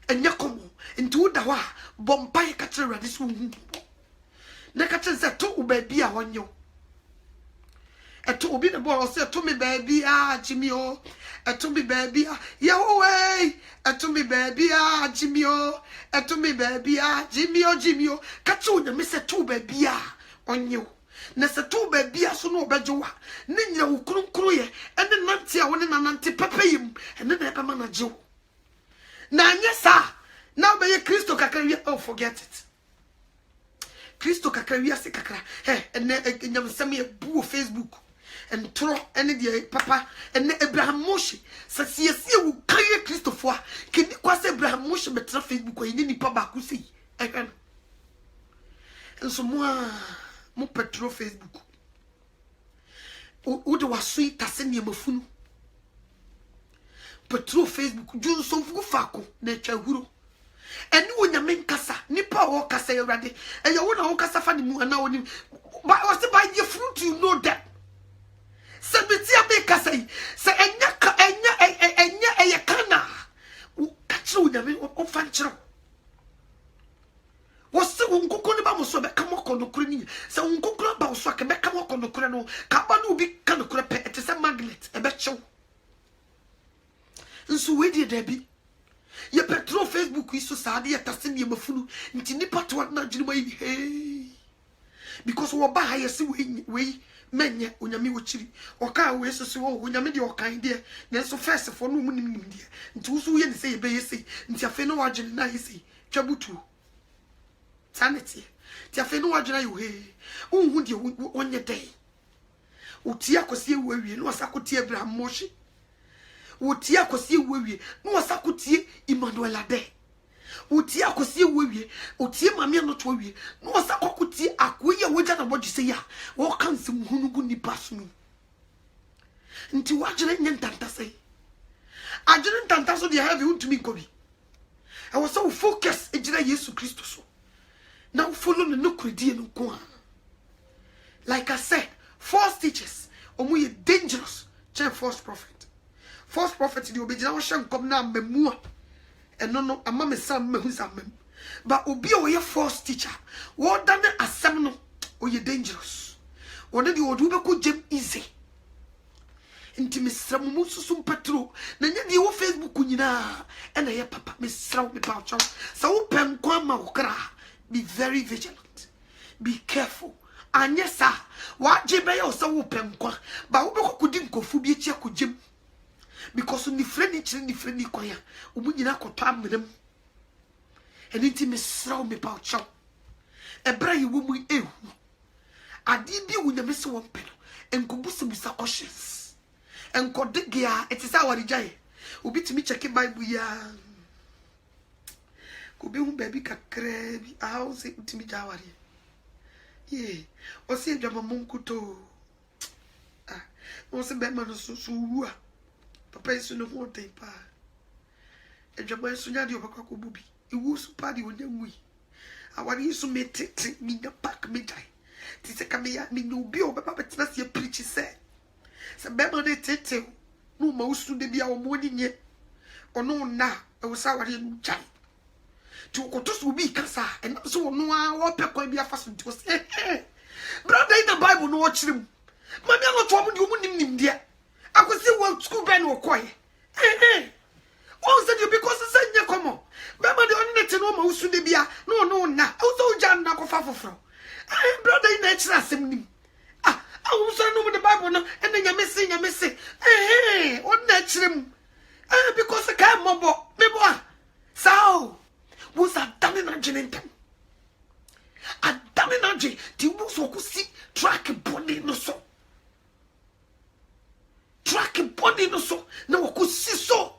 And Yakomo, and to the wa, Bombay catcher this woman. Nakatan said to baby on you. A to be the boy said to me baby Jimmy oh a to me baby Yahweh a to me baby Jimmy oh a to me baby Jimmy oh catch you the miss a two baby on you. Nessa two baby so no bejoa. Nina who couldn't cruye and then Nancy I want an anti papa him and then I come on a Joe. Now yes sir. Now by a Christo Cacaria oh forget it. Christo Cacaria se cacra. Hey, and then send me a boo Facebook. And throw any the papa and Abraham Moshe. Says yes, you will carry Christopher. Can you cross Abraham Moshe but Facebook or any papa who see? And so more petro Facebook. Who was sweet Tassini Mofunu. Petro Facebook, June so Fako, nature huru. And when you make Cassa, Nipa or Cassa already, and you want to Cassa Fanny Moo and now, but was to buy your fruit, you know that. Sabitia make Cassa, say, and chiro nyame o fan chiro wo se wo nkokoro ne ba mo so be ka mo konokoro ni se wo nkokoro ba wo so ka be ka mo konokoro no ka ba no bi ka nokoro pe ete se magnet e be chew nso we die da bi ye petro Facebook iso saade ye tase ne mafunu nti nipa to na dwuma yi hey because wo ba ha ye se we menye onyame wo chiri oka we so so onyame de okan de na so first for no mu nim de nti wo so ye ne se ye be ye se nti afi no wagene na ye se twabutu sanity ti afi no wagene yo he unhu de onye dai uti akosie wo awie no asakoti Abraham moshi uti akosie wo awie no asakoti Emmanuel ade uti akosie wo awie uti mame no to awie no asakoti akoye woja na boji se ya wo kanse muhunugu ni pasunu nti wagene nyentanta sei agene ntanta so de have untumi kobi I was so focused ejira Yesu Kristo so now follow no kredi no ko like I said false teachers omo dangerous check false prophet the obejina wo hyenkom na mamua eno no ama me sam mahu sam but obi o ye false teacher wo dane asem no o ye dangerous wona de odu be ko jem easy nti mesram mu susum petro na nya de wo Facebook nyina e na ye papa mesram me pa chaw so wo pen kwa ma okra be very vigilant be careful anyesa waje be yo so wo pen kwa ba wo be ko kudi nkofu bi echi akojem because ni freni kwa ya omu nyina koto amrem eni nti mesram me pa chaw ebra ye wo mu ehu adi bi wo nyame se wo pen enkobusu busa questions enkodegia etisa warijaye obitimi check Bible ya ko bi hu baby kakra bi awo se utimi jawari ye o se dwama munkuto o se be ma no so wuwa papa isu no ho ten pa edwama isu nya de obakwa ko bubi iwu su pa de onyamui awari isu metete mi na pak me dai ti se kamia mi no bi o baba betina se preach se bema de tete no ma usu de bia o mo ni nye ono na e wo sa wari no chai ti okoto so bi kasa e na so no a wo pe kwa bia faso ti o se brother in the Bible no wo chirim ma bia no to mo de o mo nim dia akosi wo school ben wo koy o se de because se nye komo bema de on net no ma usu de bia no na o so jan na ko fa foforo brother in the chira sem nim I was no the Bible no and then you say what that trim because I can't mumbo mebo so was a damning agent a damning agent the was who see track body no so no could see so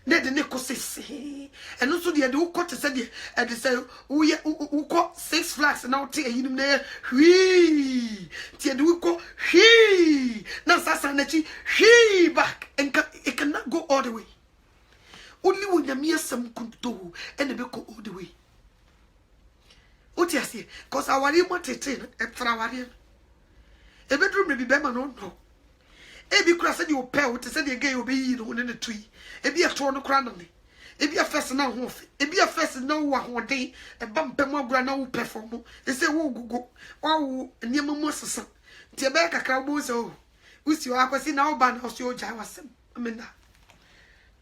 ne de ne ko sese eno so de wo kwot se de e de se wo ko 6 flags na wo te ayinim na hwi ti de wo ko hwi na sasa na chi hwi back and it cannot go all the way only when you mean some kunto and the be go all the way oti ase cause awari mo tete e tra awari e bedroom be be ma no ebi kura se de o pe o te se de gay obeyi no ne tui ebi ato no kura no ne ebi afese na ho fe ebi afese na wo ahoden e ba mpem agura na wo perform e se wo gugu wo niam mu sesa ti e be kakra bo se o usi wa akwasi na wo ba na o se o ja wasem amena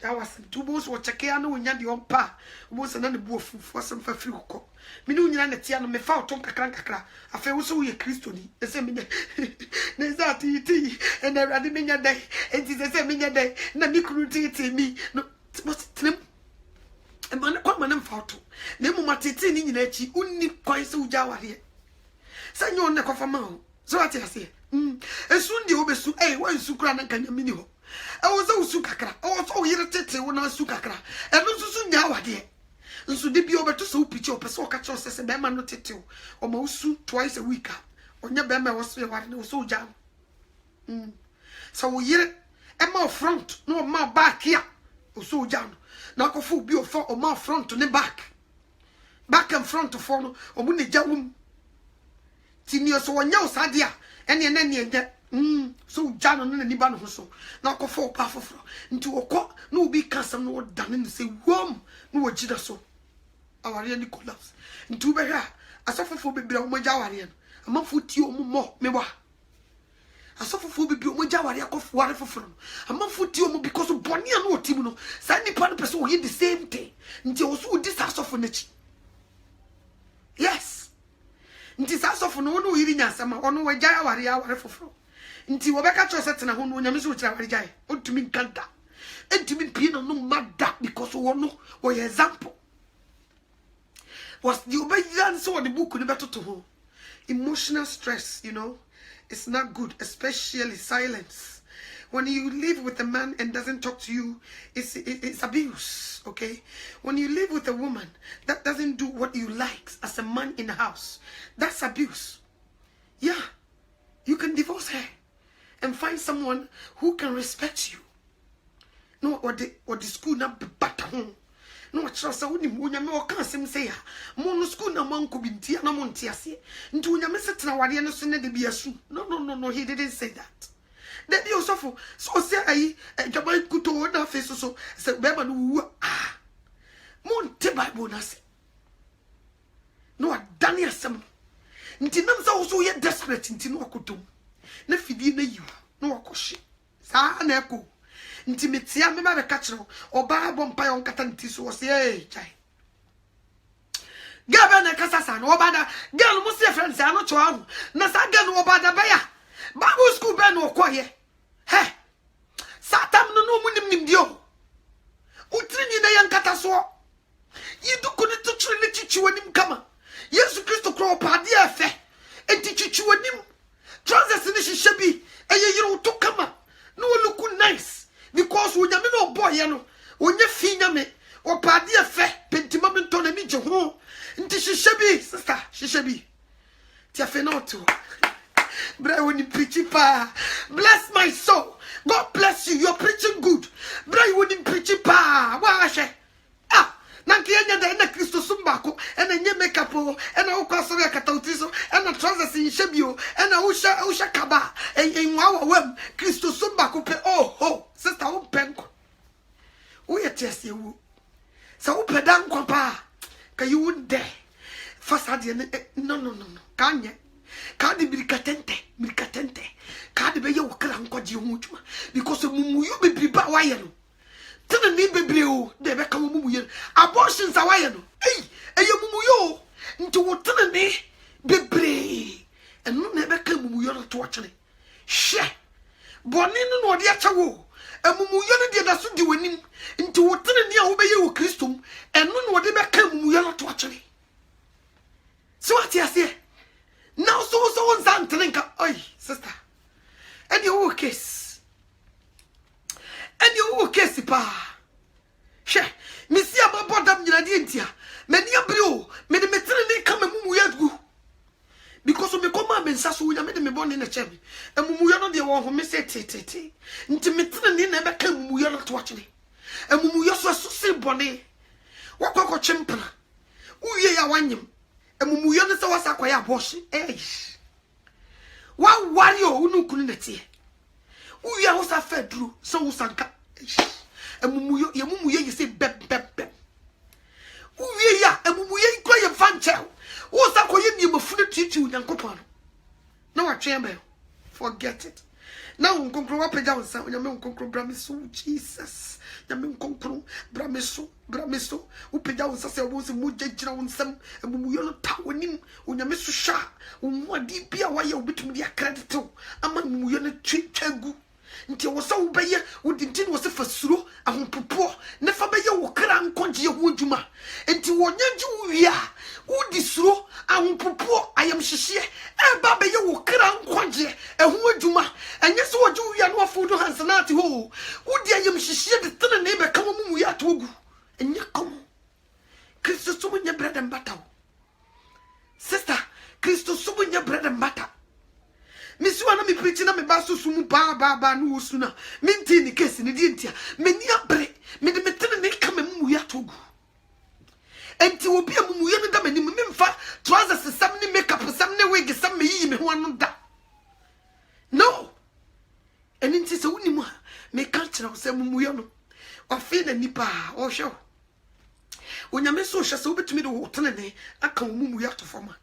da wasem tu bo so wo cheke ya na wo nya de on pa bo se na ne bo fufu asem fa firi ko mi nu nyina ne tia no me fa oton kakra afa wo so wo ye Kristo ni e se me ne za ti and I rather mean your day, and it is a minute day, na mi crudity me. No, what's trim? And man, quite man photo. Nemo matiti in echi, unni quite so jawari. Send you on the coffee mouth. So I say, as soon the obesu, one sukran and can you minio. I was so sukakra, also irritated when I sukakra, and also soon jawadi. And so they be over to so pitch up a soccer choice as a bema not tattoo, or most twice a week. On your bema was so jam. So we hear a more front, no more back here. So jam. Now go full be for or more front to the back. Back and front to follow or when the jam. Tinio so one yell sadia and then so jano no ni ba no so na ko fo pa foforo nti wokọ na obi kasam no dane ne say wom no wogida so aware ni collapse nti ube ha asofofo bebira o moja aware no amafo ti o mo mewa asofofo bebira o moja aware akofo ware foforo no amafo ti o mo because boni an o tim no sa nipa no person o the same thing nti o so udi sa asofo nachi yes nti sa asofo no no yiri nyasama ono waja aware foforo nti wobeka cho setena ho no nyame so kira aware jae ontumi nkanta entumi pie no mada because wono o example was the obedience so the book ni beto to ho emotional stress, you know, it's not good, especially silence. When you live with a man and doesn't talk to you, it's abuse, okay? When you live with a woman that doesn't do what you like as a man in the house, that's abuse. Yeah, you can divorce her and find someone who can respect you. No, or the school not be better home. No trust woni munyame o kan sem say ya mo no school na manko bintia na mo ntiase nti unyame setena wade no so ne de biasu no he didn't say that de bi osofo so say ayi dwaban kuto na face so say beba no wu mo nte bible na say no adane asem nti nam sa so ye desperate nti no akotom na fidie na yiwu no akohye sa na eko nti metia me ba be ka kire oba bompa yon kata nti so se chai gabe na kasasa no oba da girl mo se friends ano cho ahu na sa girl no oba da ba ya bible school be no okoye he satam no munim dio utri ni na yan kata so yidu ko ni tutri ni chichiwanim kama Yesu Kristo kro pade afe enti chichiwanim trousers ni shishabi eye yiro to kama no look nice because when you no boy no when you finya me or padi afe pentima me to na mi je ho nti shishabi sister shishabi ti afe no to bra when you preach pa bless my soul, God bless you, you're preaching good bra when you preach pa wa she nanki enya da na Kristo sumbako ena nye makeup o ena ukwaso ya katawtiso ena trousers in shebio ena usha kaba enwa wam Kristo sumbako pe oh sister wo penko wo yetese wu sa wo pedan kwa pa ka you would there fasade no kanye ka de mirikatente ka de be ye wo kra nkwaje ho tuma because mumuyo bebriba wa ye no tena ni bebre o de be ka mumuyo abortion sa wa ye no eye mumuyo nti wo tena ni bebre enu na be ka mumuyo no to ochene she boni no odi achawo mumuyo no de da so di wanim nti wo tena ni a wo be ye wo Kristum enu no odi be ka mumuyo no to ochene so ati ase now so on zantenka oi sister and you case pa she misi ababodam nyina di ntia mani abrio me de metere ni kama mumu yadgu because me koma me nsaso nya me de me bone na chebe mumu yo no de wo ho me se tete nti metere ni na be ka mumu yo no to achene mumu yo so se bone wakoko chempra uye ya wanyem mumu yo no se wasa kwa ya boshi wa wario unu kunu netie uye ho sa fedru so usanka mumu ye yise beb uye ya mumu ye kwa ye fanchel wo sa ko ye ni mafunu titi nyankopon na wa twembe forget it na unkonkro wa pega wonsa onyame unkonkro brameso Jesus nyame unkonkro brameso upega wonsa se wo se mujejira wonsam mumu ye no ta wonim onyame so sha wo adi bia wa ye obitum dia credit ama mumu ye no twetwagu nti wo sa wo beye wo dintin wo se fasuro ahompopo ne fa beye wo kra nkonje ho adwuma nti wo nyanji wo wi a wo disuro ahompopo ayam hyehye e ba beye wo kra nkonje ho adwuma enye se wo ju wi a no afudo hansanati ho wo di ayam hyehye de tene ne be kama mumu ya to ogu enye kom Kristo sumu nya bread and butter sister Kristo sumu nya bread and butter Misu ana mi preach na me ba so sumu ba no usuna minti ni case ni di ntia meni abre me de metene ne kama mumu ya togu enti obi amumu ya no da mani me mfa trousers sam ni makeup sam ni wig sam me yi me ho anu da no chira se mumuyo no ofi na nipa o hwe onyame so hwe se obetumi de wo tenene aka mumuyo atofoma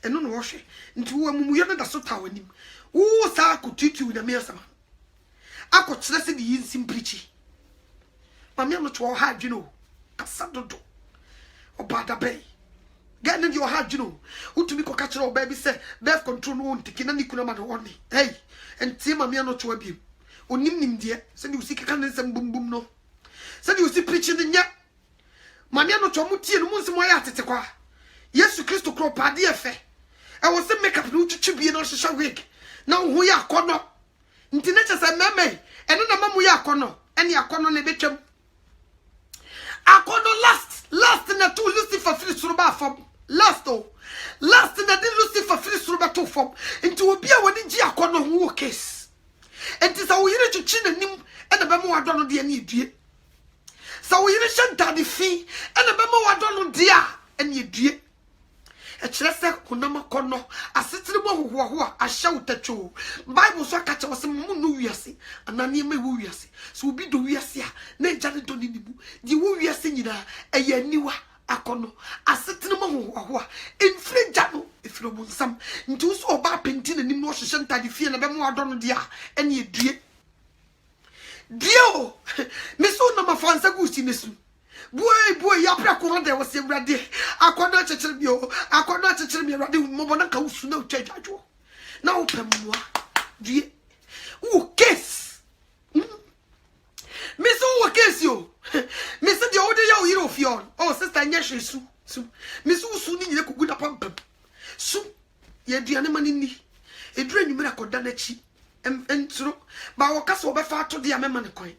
eno no wo hwe nti wo mumuyo no da so ta wanim wo sa akututu onyame asama akokyere se de yinsim prichi mame no to ha adwino kasa dodo obada bay gane di ha adwino utumi ko ka kyere oba bi se birth control no ntiki na nikuna ma de woni hey enti mame no to abiem onim nim de se di usiki kan nsem bumbum no se di usi prichi ne nya mame no to mutie no munsim wa ya tete kwa Yesu Kristo kro pade efe e wo se makeup no twitwibie no hwehwa wig na wo ya akono nti ne chese meme eno na mamu ya akono ene akono ne betwam akono last na tu Lucifer free suruba fam last na di Lucifer free suruba to fam nti obi a woni gi akono ho case enti sa wo yire twitwi nanim ene be mo wadɔ no de ene edue sa wo yire hyenta de fi ene be mo wadɔ no de a ene edue e kire se kunam akono asetire mo hoho a ahya utacho Bible so aka che se mo no wiase anani ma wo wiase so obi do wiase a na jane do nibu di wo wiase nyina eye aniwa akono asetire mo hoho a enfre jano efiro mo nsam nti so oba penti na nim no hwehye ntade fie na be mo wadɔ no de a ene edue dio me so na mafansa gusi nesu boy ya pra ko de wo se brade akona chechire bi o akona chechire bi brade mo bona ka usu na utwajo na wo pemwa die wo case me so wo case yo me se de o de ya o yiro fion oh sister nya hwesu su me so usu ni nyire kogu na pampam su ye duane mani ni edura nyumira koda na chi entro ba wo kasa obefa ato de amema ne kwan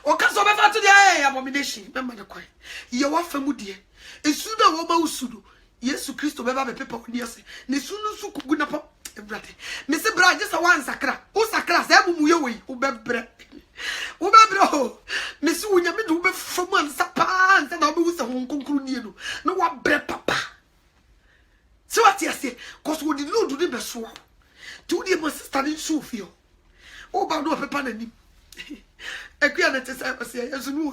okaso be fatu dia abomination member the coin ye wa famu die esu na wo ma usudo Yesu Kristo be ba be pepa oni ase ne su no su kugu na pa ebrate me se bra je sa wan sakra o sakra sa emumu ye we o bebre ho me se wonya me do be famu an sapa an na be usa hon konkru nie no na wa bre papa se what you say cause we di load de be so to di my sister in sufio o ba do pepa na ni Equia net is no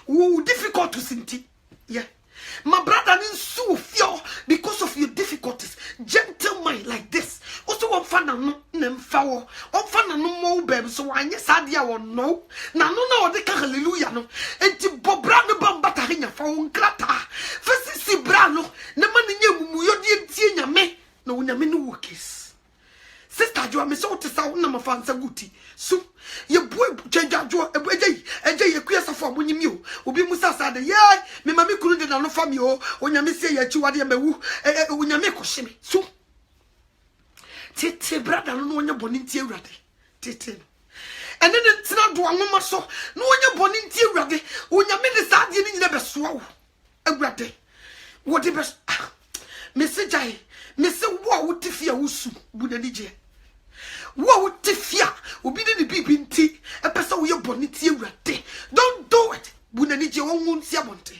who difficult to sinti. Yeah. My brother in so fear because of your difficulties. Gentleman like this. Also one fan no nem foul. One fan no more baby. So I yes adia one no. Na no de hallelujah no. Enti bobra no bambata hinya fa won krata. Fesi si brano. Na mani nye mumu yo die tie nyame. Na unyame no workers. Sister Jo me so te sa na mafansa guti. So ye boy change Jo eje ye kuya safo abonyimi o. Obi musa sa de ye me mami kunu de na no fami o. Onyame se ye chiwade ye mewu. Onyame koshime. So tete brother no onye boni ntie awurade. Tete. Ene ne tina do anoma so no onye boni ntie awurade. Onyame de sa de ni nyina besoa wo. Awurade. Wo de bes message ai. Me se wo wo tifia wo su bu na nije. Wo tifia obi de bibi nti e pesa wo ye boni tie awurade. Don't do it. Bu na nije wo nsi abonte.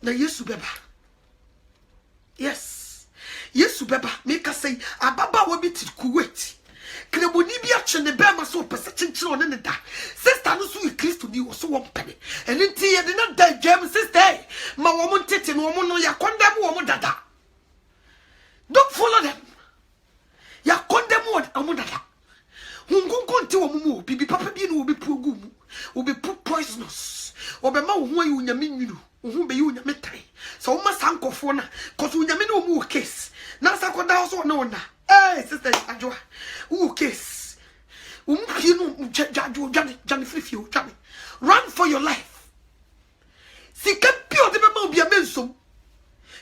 Na Yesu beba. Yes. Yesu beba make us say ababa wo bi ti Kuwait. Kreboni bi a chene be ma so pesa chinchiro ne da. Sister no so Kristo ni wo so wo mpene. Eni nti ye de na da James sister. Ma wo mo ntete no wo no ya condemn wo mo dada. Don't follow them. Ya condemn what amudada. Hungunko nti wo mumu bibi papa bi no obi pogu mu. Obi poisonous. Obi ma wo ho ayi unyame nwinu. Wo ho be yi unyame tai. So wo ma sankofo na cause unyame no mu case. Na sakoda so na wona. Eh sister Ajwa. Wo case. Umpi no jajo jani frifio jani. Run for your life. Sika pio de be ma obi amensom.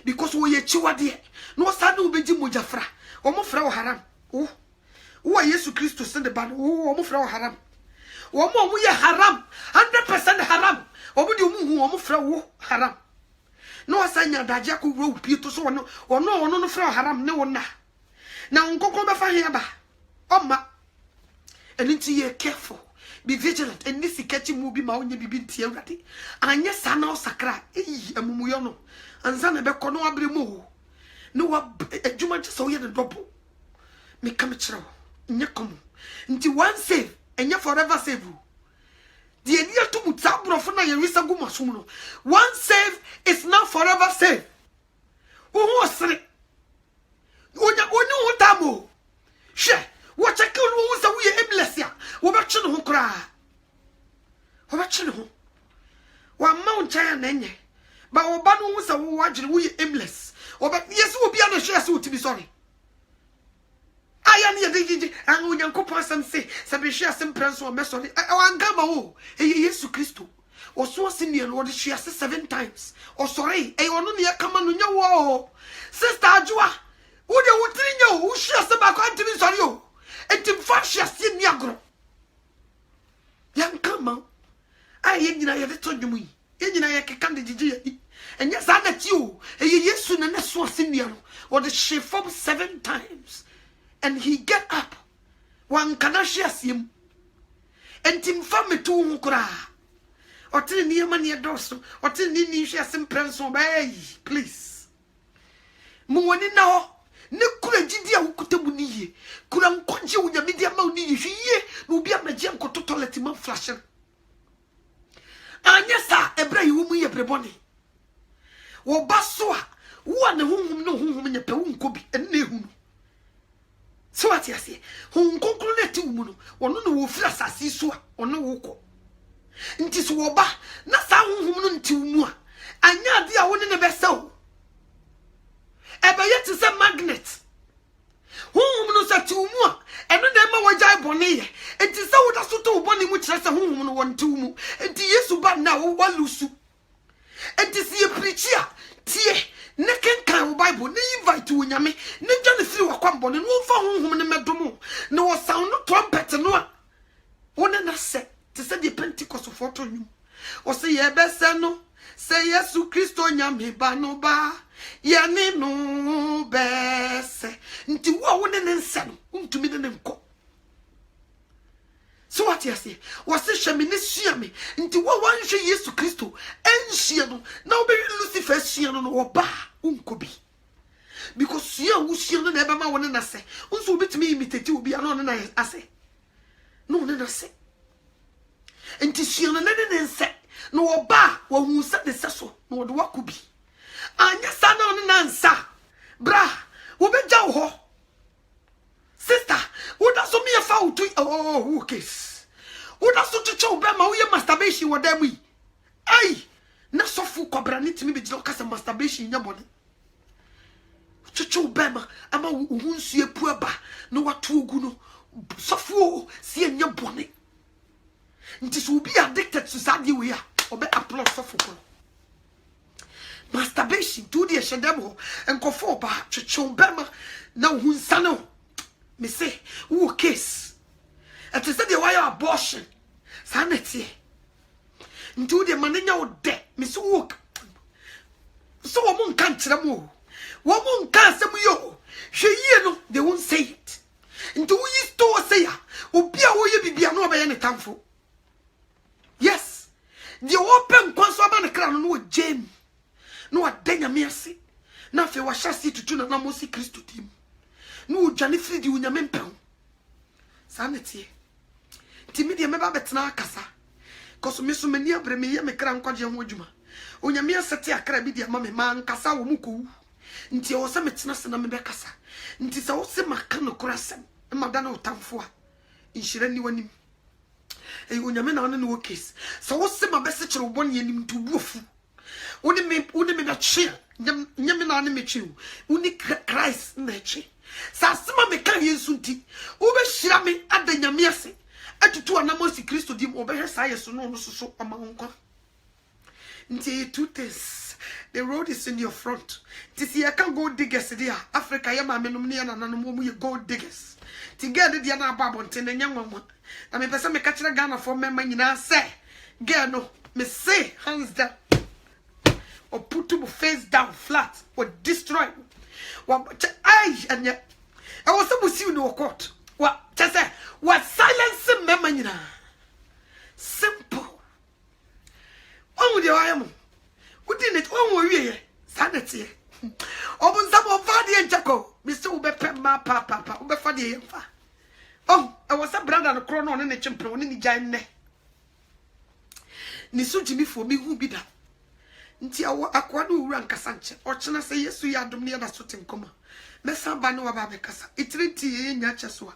Because we ye chiwade no sanu obeji mojafra omo fra wo haram wo Yesu Kristo send ban wo omo fra wo haram omo ye haram 100% haram omo di omo fra wo haram no asanya daje ko wo pieto so ono fra wo haram ne wona na nkokon be fa hia ba oma eninti ye careful be vigilant and this catch mu bi ma onye bibi ntie awurade anya sana osakra amumuyo no anza na be kono abre mu no wa ejuma je so ye de double me kam kire wo nye komo Nti one save and you forever save. The idea to mutabro for na yerisa gumasumuno. One save is not forever save. Who sre? Onya utamo. She, what a kill who say we aimless ya. Wobachino who cry. Wobachino. One mount giant nenye. But Obano was a watch we aimless. Or but yes, will be on a share suit to be sorry. I am here, and when you couple some say, some share some prince or mess on it. I want Gamma, yes, Christo. Or so senior, or she has 7 times. Or sorry, I want only a command on your wall. Sister Ajua, would you think you, who shares the back on to this on you? And to fash your sin Yagro. Young come I ain't I have told you. Ain't I can't do. And yes, I let you. And yes, soon and that's what senior. Or the she from 7 times. And he get up. One cannot share him. And Tim family too cry. Or tell near money a dorsal. Or tell Nini share some prince on bay, please. Moani now. Nikula Jidia who could tell me. Could I conjure with your media money? She will be a magic to toilet him flashing. And yes, sir, a brave woman, a breboni. Or Basua, one whom no whom in a peon could be a new. So what you say? Whom concluded to Muno, or no will flash as he saw, or no woko. Intis woba, not some woman to more. And yet they are one in the vessel. Ever yet is a magnet. Whom knows a 2 more, and then Emma was jai bonnet. It is so that's to bonnie which has a woman 1 2 more, and the yes but now one lusu. And to see a preacher, tie. Neken kan Bible na invite wo nyame na gya ne firi wakwambo ne no fa honhom ne medomo na wo sound no trumpet no a wona na se te se di Pentecost photo nyum o se ye bese no se Yesu Kristo nyame ba no ba ye ne no bese nti wo wona ne nse no untumi ne nko. So what you say? Was the shaminisha me into what one she Yesu Kristo and she no now be Lucifer she no ba unkobi because you who she no never ma one na say unso bit me imitate obi ano na ase no na say enti she no na nse no oba wo hu se de seso no de wakobi anya sa na nsa bra wo be jaw ho. Sister, what does me a foul to oh, okay. What does to show Bama? We masturbation with them. Aye, not so full cobra need to me be just masturbation in your body. Chuchu Bama, I'm a wound see a poor ba, no what two guno, so full see in your bonnet. This will be addicted to Zaddy we are, or be applause so full. Masturbation, 2 days, Shadamo, and go for ba, Chuchu Bama, now who's sano. Me say, who case? And to say the wire abortion. Sanity. Into the manina or dead. Miss Wook. So a moon can't tell them all. One can't say yo. She no, they won't say it. Into we store say, or be a way be no by any time for. Yes. The open consumer and crown no Jane. No a denya mercy. Nothing was chassis to tune a namosi Christo team. No, Johnny Friday, when you mempo. Sanity. Timidity, me babetna casa. Cause me so many abre me me kran kwaje honjuma. Onya me asete akra bi dia mama man kasa wo muko. Nti o se metena se na me be kasa. Nti se wo se maka no korasem. E mada na otamfo a. Inhira ni wanim. E onya me na one no case. Se wo se ma be se kire obon yanim ntu buofu. Woni me da che. Nyame na ne me chiu. Woni Christ na che. Sasima me kan Yesu nti wo be hira me adanyame ase atutu anamosi Kristo dim wo be hesa Yesu no so amahonkwa nti 2 things. The road is in your front. Tisi ya kan gold diggers dia Africa ya ma menum ne na nanom mu ye gold diggers ti gade dia na babo ntene nyanwa na me pese me ka kire Ghana for memma nyina se girl no me say hands down or put to face down flat or destroy. Ay, and yet I was supposed to see no court. What just say what silence memanya. Simple. One with your am. What did it one worry? Sanity. Open some of Fadi and Jaco. Mr. Ube Pema Papa, Ube Fadi. Oh, I was a brother no crown on any champion on any giant ne. Ni so Jimmy for me who be that. Nti awa akwanu ura nkasanche. Ochina say yesu ya dum ne na sotem koma. Mesa ba no aba be kasa. Itiriti ye nya chesoa.